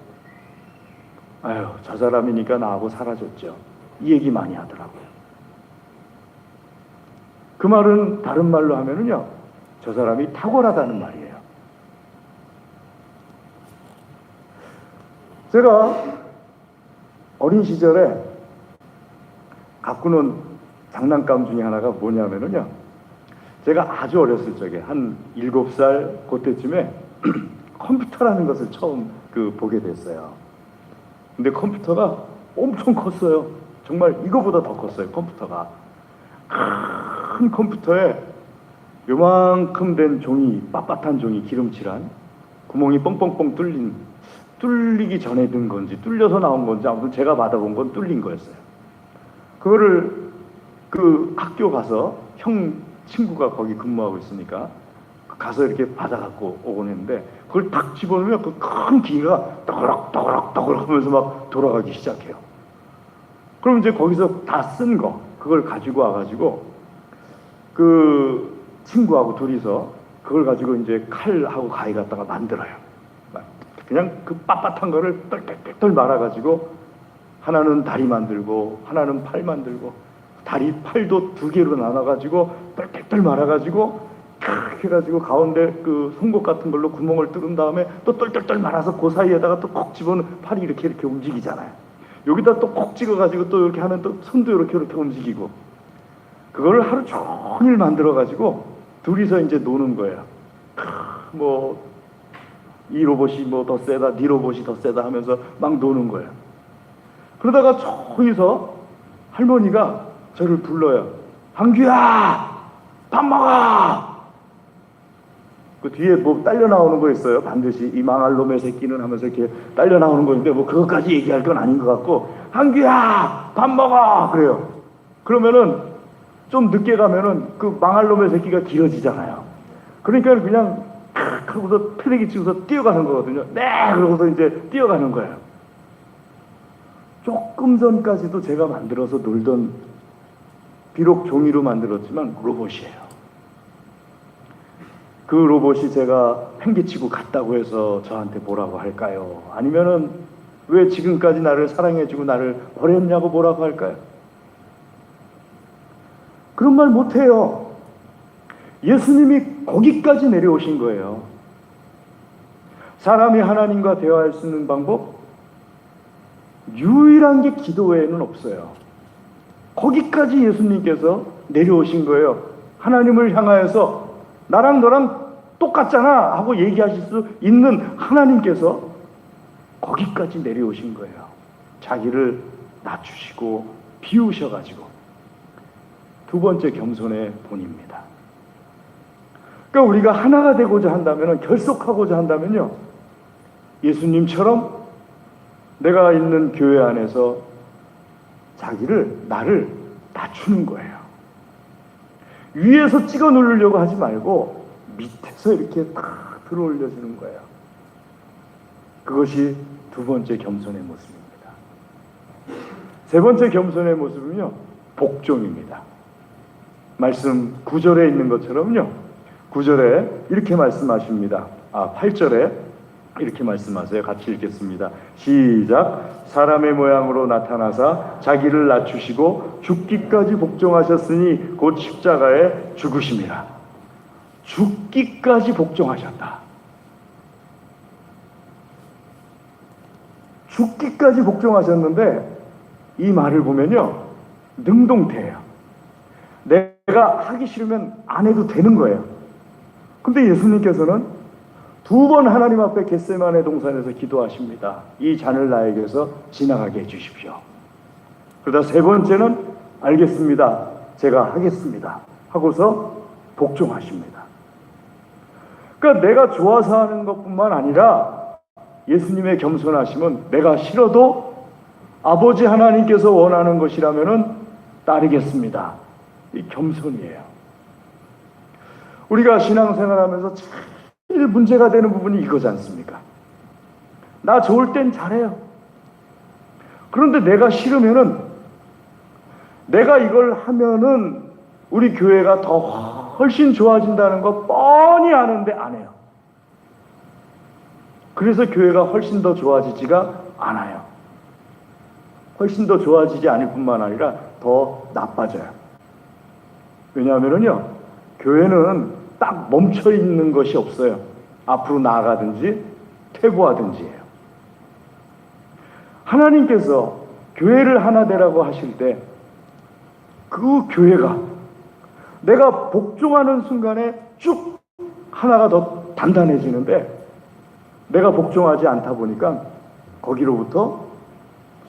아유, 저 사람이니까 나하고 살아줬죠. 이 얘기 많이 하더라고요. 그 말은 다른 말로 하면은요, 저 사람이 탁월하다는 말이에요. 제가 어린 시절에 가꾸는 장난감 중에 하나가 뭐냐면은요, 제가 아주 어렸을 적에 한 7살 그때쯤에 컴퓨터라는 것을 처음 보게 됐어요. 근데 컴퓨터가 엄청 컸어요. 정말 이거보다 더 컸어요, 컴퓨터가. 큰 컴퓨터에 요만큼 된 종이, 빳빳한 종이, 기름칠한 구멍이 뻥뻥뻥 뚫리기 전에 든 건지 뚫려서 나온 건지, 아무튼 제가 받아본 건 뚫린 거였어요. 그거를 학교 가서 친구가 거기 근무하고 있으니까 가서 이렇게 받아갖고 오곤 했는데, 그걸 딱 집어넣으면 그 큰 기계가 떠그럭 하면서 막 돌아가기 시작해요. 그럼 이제 거기서 다 쓴 거, 그걸 가지고 와가지고 그 친구하고 둘이서 그걸 가지고 이제 칼하고 가위 갖다가 만들어요. 그냥 그 빳빳한 거를 똘똘똘 말아가지고 하나는 다리 만들고 하나는 팔 만들고, 다리 팔도 2개로 나눠가지고 똘똘똘 말아가지고 탁 해가지고 가운데 그 송곳 같은 걸로 구멍을 뚫은 다음에 또 똘똘똘 말아서 그 사이에다가 또 콕 집어넣으면 팔이 이렇게 움직이잖아요. 여기다 또 콕 찍어가지고 또 이렇게 하면 또 손도 이렇게 움직이고, 그거를 하루 종일 만들어가지고 둘이서 이제 노는 거예요. 뭐 이 로봇이 뭐 더 세다, 네 로봇이 더 세다 하면서 막 노는 거예요. 그러다가 저기서 할머니가 저를 불러요. 한규야, 밥 먹어! 그 뒤에 뭐 딸려 나오는 거 있어요. 반드시 이 망할 놈의 새끼는 하면서 이렇게 딸려 나오는 건데, 뭐 그것까지 얘기할 건 아닌 것 같고, 한규야, 밥 먹어! 그래요. 그러면은 좀 늦게 가면은 그 망할 놈의 새끼가 길어지잖아요. 그러니까 그냥 탁 하고서 패대기 치고서 뛰어가는 거거든요. 네! 그러고서 이제 뛰어가는 거예요. 조금 전까지도 제가 만들어서 놀던, 비록 종이로 만들었지만 로봇이에요. 그 로봇이 제가 팽개치고 갔다고 해서 저한테 뭐라고 할까요? 아니면은 왜 지금까지 나를 사랑해주고 나를 버렸냐고 뭐라고 할까요? 그런 말 못해요. 예수님이 거기까지 내려오신 거예요. 사람이 하나님과 대화할 수 있는 방법, 유일한 게 기도 외에는 없어요. 거기까지 예수님께서 내려오신 거예요. 하나님을 향하여서 나랑 너랑 똑같잖아 하고 얘기하실 수 있는 하나님께서 거기까지 내려오신 거예요. 자기를 낮추시고 비우셔가지고 두 번째 겸손의 본입니다. 그러니까 우리가 하나가 되고자 한다면, 결속하고자 한다면요, 예수님처럼 내가 있는 교회 안에서 나를 낮추는 거예요. 위에서 찍어 누르려고 하지 말고 밑에서 이렇게 딱 들어 올려주는 거예요. 그것이 두 번째 겸손의 모습입니다. 세 번째 겸손의 모습은요, 복종입니다. 말씀 9절에 있는 것처럼요, 9절에 이렇게 말씀하십니다. 8절에 이렇게 말씀하세요. 같이 읽겠습니다. 시작. 사람의 모양으로 나타나사 자기를 낮추시고 죽기까지 복종하셨으니 곧 십자가에 죽으심이라. 죽기까지 복종하셨다. 죽기까지 복종하셨는데 이 말을 보면요, 능동태예요. 내가 하기 싫으면 안 해도 되는 거예요. 근데 예수님께서는 두 번 하나님 앞에 겟세마네 동산에서 기도하십니다. 이 잔을 나에게서 지나가게 해주십시오. 그러다 세 번째는 알겠습니다, 제가 하겠습니다 하고서 복종하십니다. 그러니까 내가 좋아서 하는 것뿐만 아니라 예수님의 겸손하심은 내가 싫어도 아버지 하나님께서 원하는 것이라면 따르겠습니다. 이 겸손이에요. 우리가 신앙생활하면서 제일 문제가 되는 부분이 이거지 않습니까? 나 좋을 땐 잘해요. 그런데 내가 싫으면은, 내가 이걸 하면은 우리 교회가 더 훨씬 좋아진다는 거 뻔히 아는데 안 해요. 그래서 교회가 훨씬 더 좋아지지가 않아요. 훨씬 더 좋아지지 않을 뿐만 아니라 더 나빠져요. 왜냐하면요, 교회는 딱 멈춰 있는 것이 없어요. 앞으로 나아가든지 퇴보하든지예요. 하나님께서 교회를 하나 되라고 하실 때 그 교회가 내가 복종하는 순간에 쭉 하나가 더 단단해지는데, 내가 복종하지 않다 보니까 거기로부터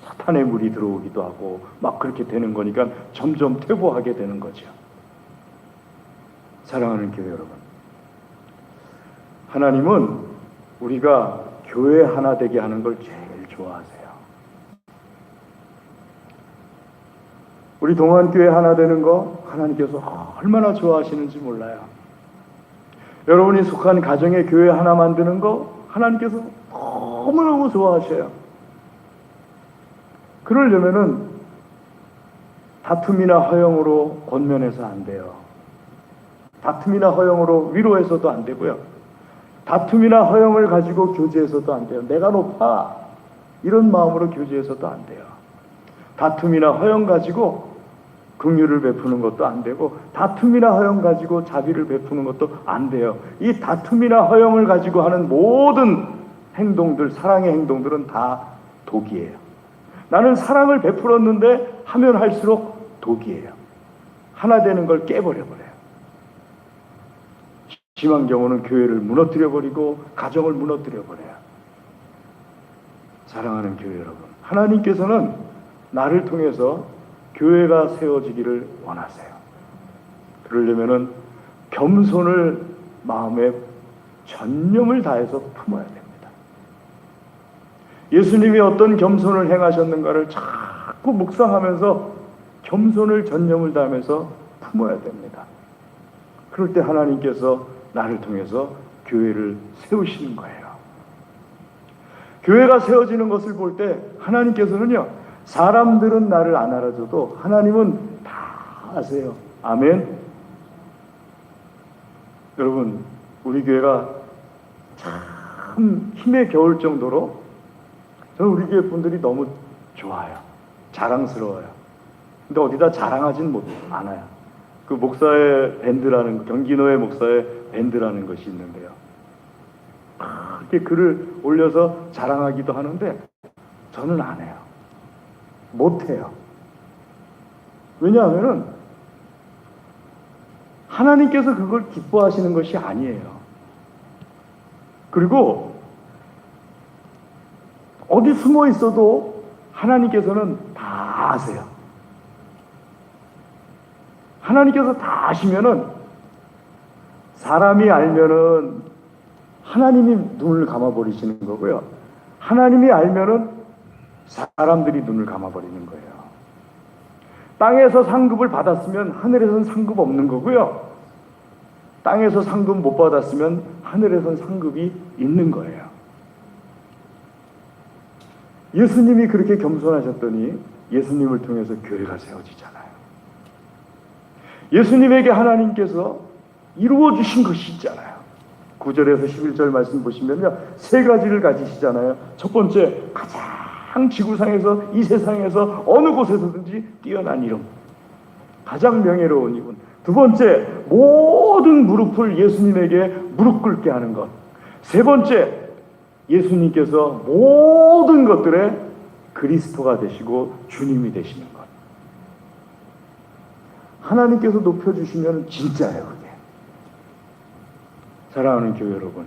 사탄의 물이 들어오기도 하고 막 그렇게 되는 거니까 점점 퇴보하게 되는 거죠. 사랑하는 교회 여러분, 하나님은 우리가 교회 하나 되게 하는 걸 제일 좋아하세요. 우리 동안교회 하나 되는 거 하나님께서 얼마나 좋아하시는지 몰라요. 여러분이 속한 가정의 교회 하나 만드는 거 하나님께서 너무너무 좋아하셔요. 그러려면은 다툼이나 허영으로 권면해서 안 돼요. 다툼이나 허영으로 위로해서도 안 되고요. 다툼이나 허영을 가지고 교제해서도 안 돼요. 내가 높아 이런 마음으로 교제해서도 안 돼요. 다툼이나 허영 가지고 긍휼을 베푸는 것도 안 되고, 다툼이나 허영 가지고 자비를 베푸는 것도 안 돼요. 이 다툼이나 허영을 가지고 하는 모든 행동들, 사랑의 행동들은 다 독이에요. 나는 사랑을 베풀었는데 하면 할수록 독이에요. 하나 되는 걸 깨버려버려요. 심한 경우는 교회를 무너뜨려버리고 가정을 무너뜨려버려요. 사랑하는 교회 여러분, 하나님께서는 나를 통해서 교회가 세워지기를 원하세요. 그러려면은 겸손을 마음에 전념을 다해서 품어야 됩니다. 예수님이 어떤 겸손을 행하셨는가를 자꾸 묵상하면서 겸손을 전념을 다하면서 품어야 됩니다. 그럴 때 하나님께서 나를 통해서 교회를 세우시는 거예요. 교회가 세워지는 것을 볼 때 하나님께서는요, 사람들은 나를 안 알아줘도 하나님은 다 아세요. 아멘. 여러분, 우리 교회가 참 힘에 겨울 정도로 저는 우리 교회 분들이 너무 좋아요. 자랑스러워요. 근데 어디다 자랑하진 않아요. 그 목사의 밴드라는, 경기노회 목사의 밴드라는 것이 있는데요, 이렇게 글을 올려서 자랑하기도 하는데 저는 안 해요. 못해요. 왜냐하면은 하나님께서 그걸 기뻐하시는 것이 아니에요. 그리고 어디 숨어 있어도 하나님께서는 다 아세요. 하나님께서 다 아시면은 사람이 알면은 하나님이 눈을 감아버리시는 거고요. 하나님이 알면은 사람들이 눈을 감아버리는 거예요. 땅에서 상급을 받았으면 하늘에선 상급 없는 거고요. 땅에서 상급 못 받았으면 하늘에선 상급이 있는 거예요. 예수님이 그렇게 겸손하셨더니 예수님을 통해서 교회가 세워지잖아요. 예수님에게 하나님께서 이루어 주신 것이 있잖아요. 9절에서 11절 말씀 보시면요, 세 가지를 가지시잖아요. 첫 번째, 가장 지구상에서, 이 세상에서 어느 곳에서든지 뛰어난 이름, 가장 명예로운 이분. 두 번째, 모든 무릎을 예수님에게 무릎 꿇게 하는 것. 세 번째, 예수님께서 모든 것들의 그리스도가 되시고 주님이 되시는 것. 하나님께서 높여주시면 진짜예요, 그게. 사랑하는 교회 여러분,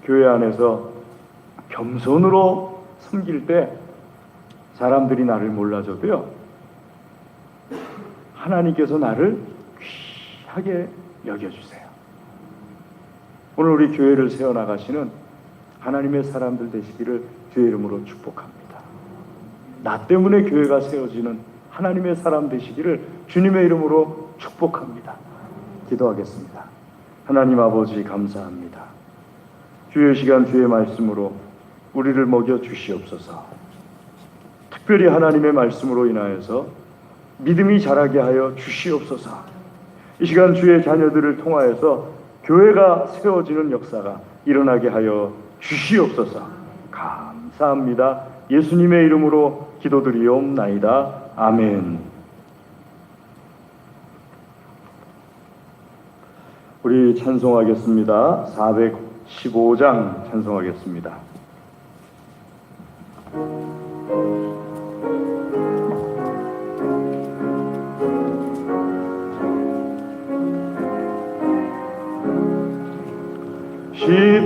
교회 안에서 겸손으로 섬길 때 사람들이 나를 몰라줘도요, 하나님께서 나를 귀하게 여겨주세요. 오늘 우리 교회를 세워나가시는 하나님의 사람들 되시기를 주의 이름으로 축복합니다. 나 때문에 교회가 세워지는 하나님의 사람 되시기를 주님의 이름으로 축복합니다. 기도하겠습니다. 하나님 아버지 감사합니다. 주의 시간 주의 말씀으로 우리를 먹여 주시옵소서. 특별히 하나님의 말씀으로 인하여서 믿음이 자라게 하여 주시옵소서. 이 시간 주의 자녀들을 통하여서 교회가 세워지는 역사가 일어나게 하여 주시옵소서. 감사합니다. 예수님의 이름으로 기도드리옵나이다. 아멘. 우리 찬송하겠습니다. 415장 찬송하겠습니다.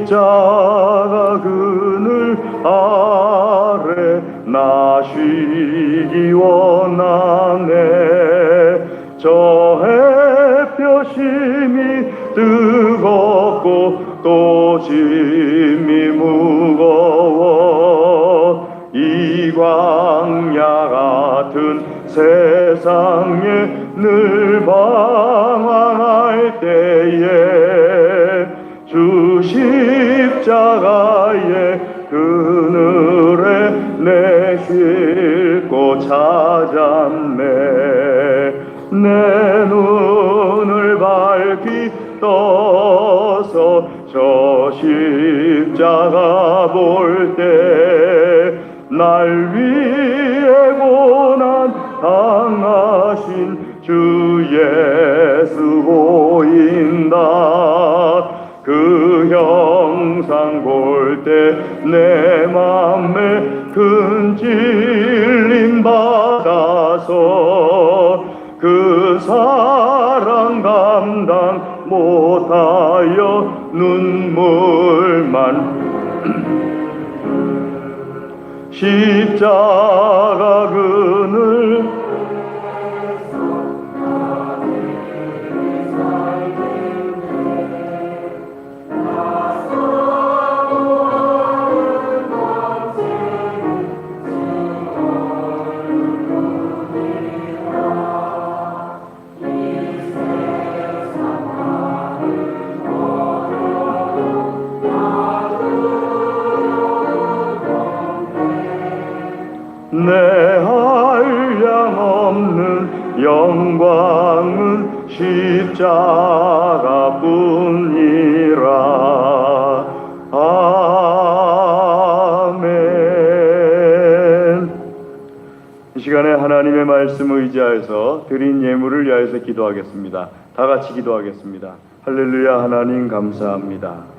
십자가 그늘 아래 나 쉬기 원하네. 저 햇볕이 뜨겁고 또 짐이 무거워 이 광야 같은 세상에 늘 방황할 때에 주 십자가의 그늘에 내 쉴 곳 찾았네. 내 눈을 밝히 떠서 저 십자가 볼 때 날 위해 고난 당하신 주 예수 보인다. 그 형상 볼 때 내 맘에 큰 찔림 받아서 그 사랑 감당 못하여 눈물만 십자가 그늘 내 한량 없는 영광은 십자가뿐이라. 아멘. 이 시간에 하나님의 말씀 의지하여서 드린 예물을 위하여서 기도하겠습니다. 다 같이 기도하겠습니다. 할렐루야. 하나님 감사합니다.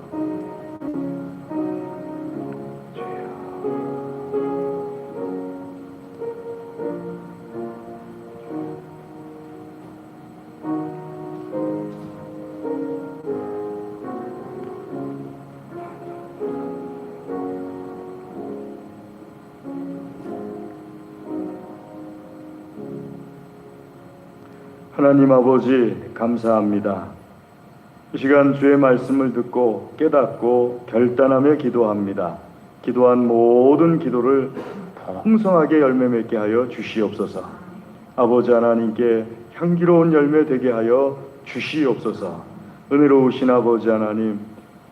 하나님 아버지 감사합니다. 이 시간 주의 말씀을 듣고 깨닫고 결단하며 기도합니다. 기도한 모든 기도를 풍성하게 열매 맺게 하여 주시옵소서. 아버지 하나님께 향기로운 열매 되게 하여 주시옵소서. 은혜로우신 아버지 하나님,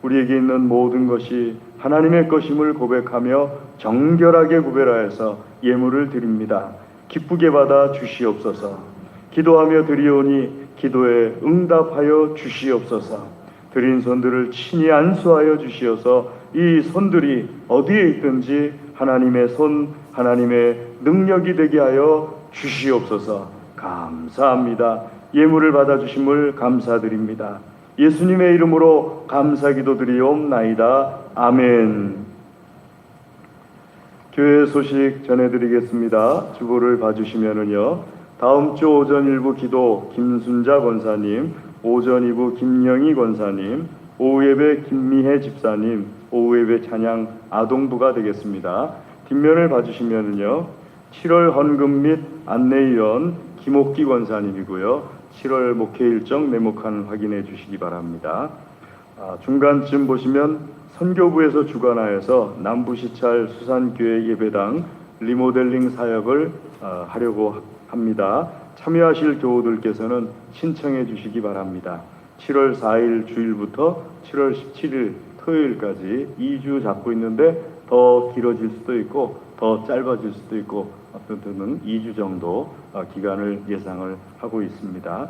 우리에게 있는 모든 것이 하나님의 것임을 고백하며 정결하게 구별하여서 예물을 드립니다. 기쁘게 받아 주시옵소서. 기도하며 드리오니 기도에 응답하여 주시옵소서. 드린 손들을 친히 안수하여 주시어서 이 손들이 어디에 있든지 하나님의 손, 하나님의 능력이 되게 하여 주시옵소서. 감사합니다. 예물을 받아주심을 감사드립니다. 예수님의 이름으로 감사기도 드리옵나이다. 아멘. 교회 소식 전해드리겠습니다. 주보를 봐주시면은요, 다음 주 오전 1부 기도 김순자 권사님, 오전 2부 김영희 권사님, 오후 예배 김미혜 집사님, 오후 예배 찬양 아동부가 되겠습니다. 뒷면을 봐주시면은요, 7월 헌금 및 안내위원 김옥기 권사님이고요. 7월 목회 일정 네모칸 확인해 주시기 바랍니다. 중간쯤 보시면 선교부에서 주관하여서 남부시찰 수산교회 예배당 리모델링 사역을 하려고 합니다. 참여하실 교우들께서는 신청해 주시기 바랍니다. 7월 4일 주일부터 7월 17일 토요일까지 2주 잡고 있는데 더 길어질 수도 있고 더 짧아질 수도 있고 어떤 2주 정도 기간을 예상을 하고 있습니다.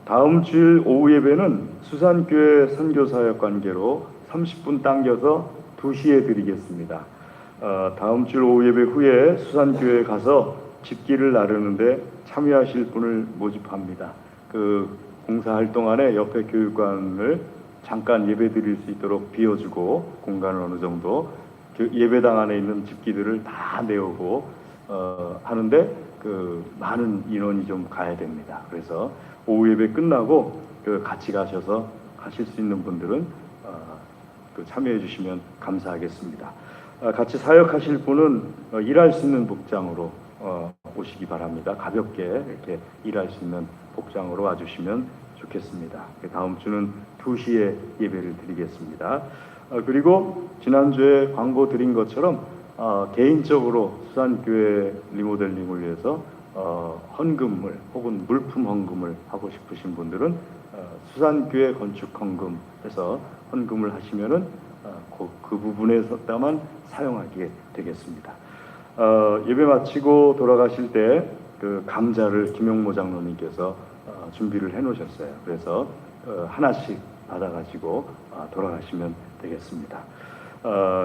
다음 주일 오후 예배는 수산교회 선교사역 관계로 30분 당겨서 2시에 드리겠습니다. 다음 주일 오후 예배 후에 수산교회에 가서 집기를 나르는데 참여하실 분을 모집합니다. 그 봉사활동 안에 옆에 교육관을 잠깐 예배 드릴 수 있도록 비워주고 공간을 어느 정도 예배당 안에 있는 집기들을 다 내오고 하는데 그 많은 인원이 좀 가야 됩니다. 그래서 오후 예배 끝나고 같이 가셔서 가실 수 있는 분들은 참여해 주시면 감사하겠습니다. 같이 사역하실 분은 일할 수 있는 복장으로 오시기 바랍니다. 가볍게 이렇게 일할 수 있는 복장으로 와주시면 좋겠습니다. 다음 주는 2시에 예배를 드리겠습니다. 그리고 지난주에 광고 드린 것처럼 개인적으로 수산교회 리모델링을 위해서 헌금을 혹은 물품 헌금을 하고 싶으신 분들은 수산교회 건축 헌금해서 헌금을 하시면은 그 부분에서만 사용하게 되겠습니다. 예배 마치고 돌아가실 때 그 감자를 김용모 장로님께서 준비를 해놓으셨어요. 그래서 하나씩 받아가지고 돌아가시면 되겠습니다.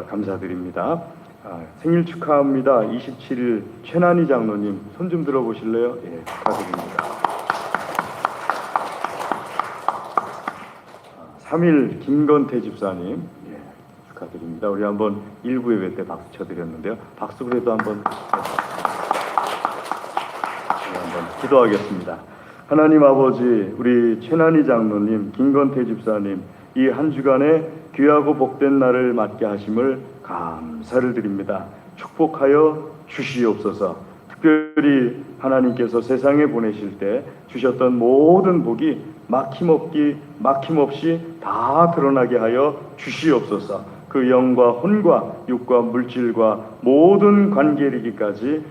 감사드립니다. 생일 축하합니다. 27일 최난희 장로님 손 좀 들어보실래요? 예, 축하드립니다. 3일 김건태 집사님 축하드립니다. 우리 한번 1부 예배 때 박수 쳐드렸는데요. 박수 그래도 한번 기도하겠습니다. 하나님 아버지, 우리 최난희 장로님, 김건태 집사님 이 한 주간에 귀하고 복된 날을 맞게 하심을 감사를 드립니다. 축복하여 주시옵소서. 특별히 하나님께서 세상에 보내실 때 주셨던 모든 복이 막힘없이 다 드러나게 하여 주시옵소서. 그 영과 혼과 육과 물질과 모든 관계이기까지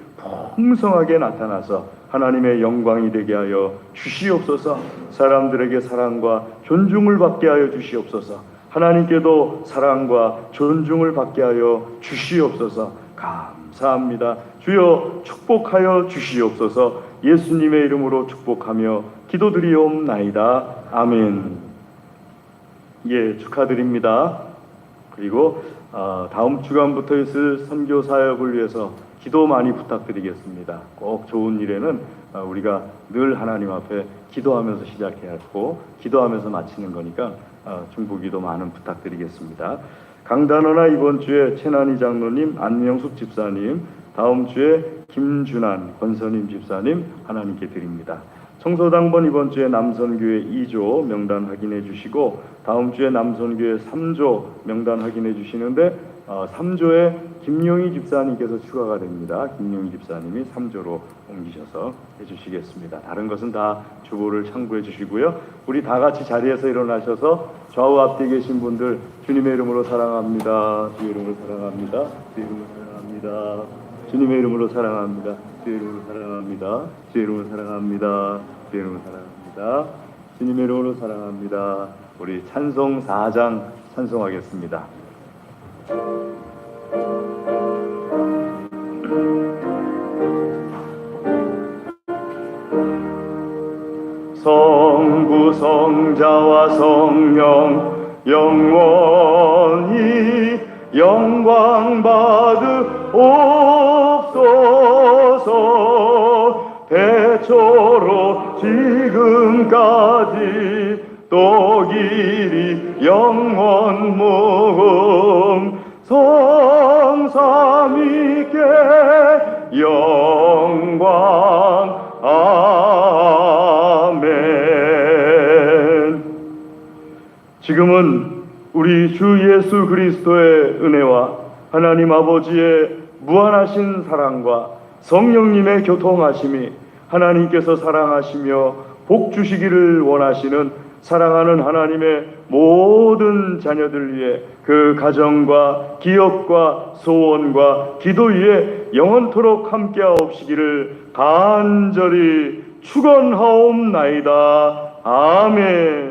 풍성하게 나타나서 하나님의 영광이 되게 하여 주시옵소서. 사람들에게 사랑과 존중을 받게 하여 주시옵소서. 하나님께도 사랑과 존중을 받게 하여 주시옵소서. 감사합니다. 주여 축복하여 주시옵소서. 예수님의 이름으로 축복하며 기도드리옵나이다. 아멘. 예, 축하드립니다. 그리고 다음 주간부터 있을 선교 사역을 위해서 기도 많이 부탁드리겠습니다. 꼭 좋은 일에는 우리가 늘 하나님 앞에 기도하면서 시작해야 하고 기도하면서 마치는 거니까 중보기도 많은 부탁드리겠습니다. 강단원아 이번 주에 최난희 장로님, 안명숙 집사님, 다음 주에 김준환 권선임 집사님 하나님께 드립니다. 청소당번 이번 주에 남선교회 2조 명단 확인해 주시고 다음 주에 남선교회 3조 명단 확인해 주시는데 3조에 김용희 집사님께서 추가가 됩니다. 김용희 집사님이 3조로 옮기셔서 해주시겠습니다. 다른 것은 다 주보를 참고해 주시고요. 우리 다 같이 자리에서 일어나셔서 좌우 앞뒤에 계신 분들 주님의 이름으로 사랑합니다. 주의 이름으로 사랑합니다. 주의 이름으로 사랑합니다. 주님의 이름으로 사랑합니다. 주의 이름으로 사랑합니다. 주의 이름으로 사랑합니다. 주의 이름으로 사랑합니다. 주님의 이름으로 사랑합니다. 우리 찬송 4장 찬송하겠습니다. 성부 성자와 성령 영원히 영광 받으옵소서. 대초로 지금까지 또 길이 영원 무궁 성삼위께 영광. 아멘. 지금은 우리 주 예수 그리스도의 은혜와 하나님 아버지의 무한하신 사랑과 성령님의 교통하심이 하나님께서 사랑하시며 복 주시기를 원하시는 사랑하는 하나님의 모든 자녀들 위해 그 가정과 기업과 소원과 기도 위에 영원토록 함께하옵시기를 간절히 축원하옵나이다. 아멘.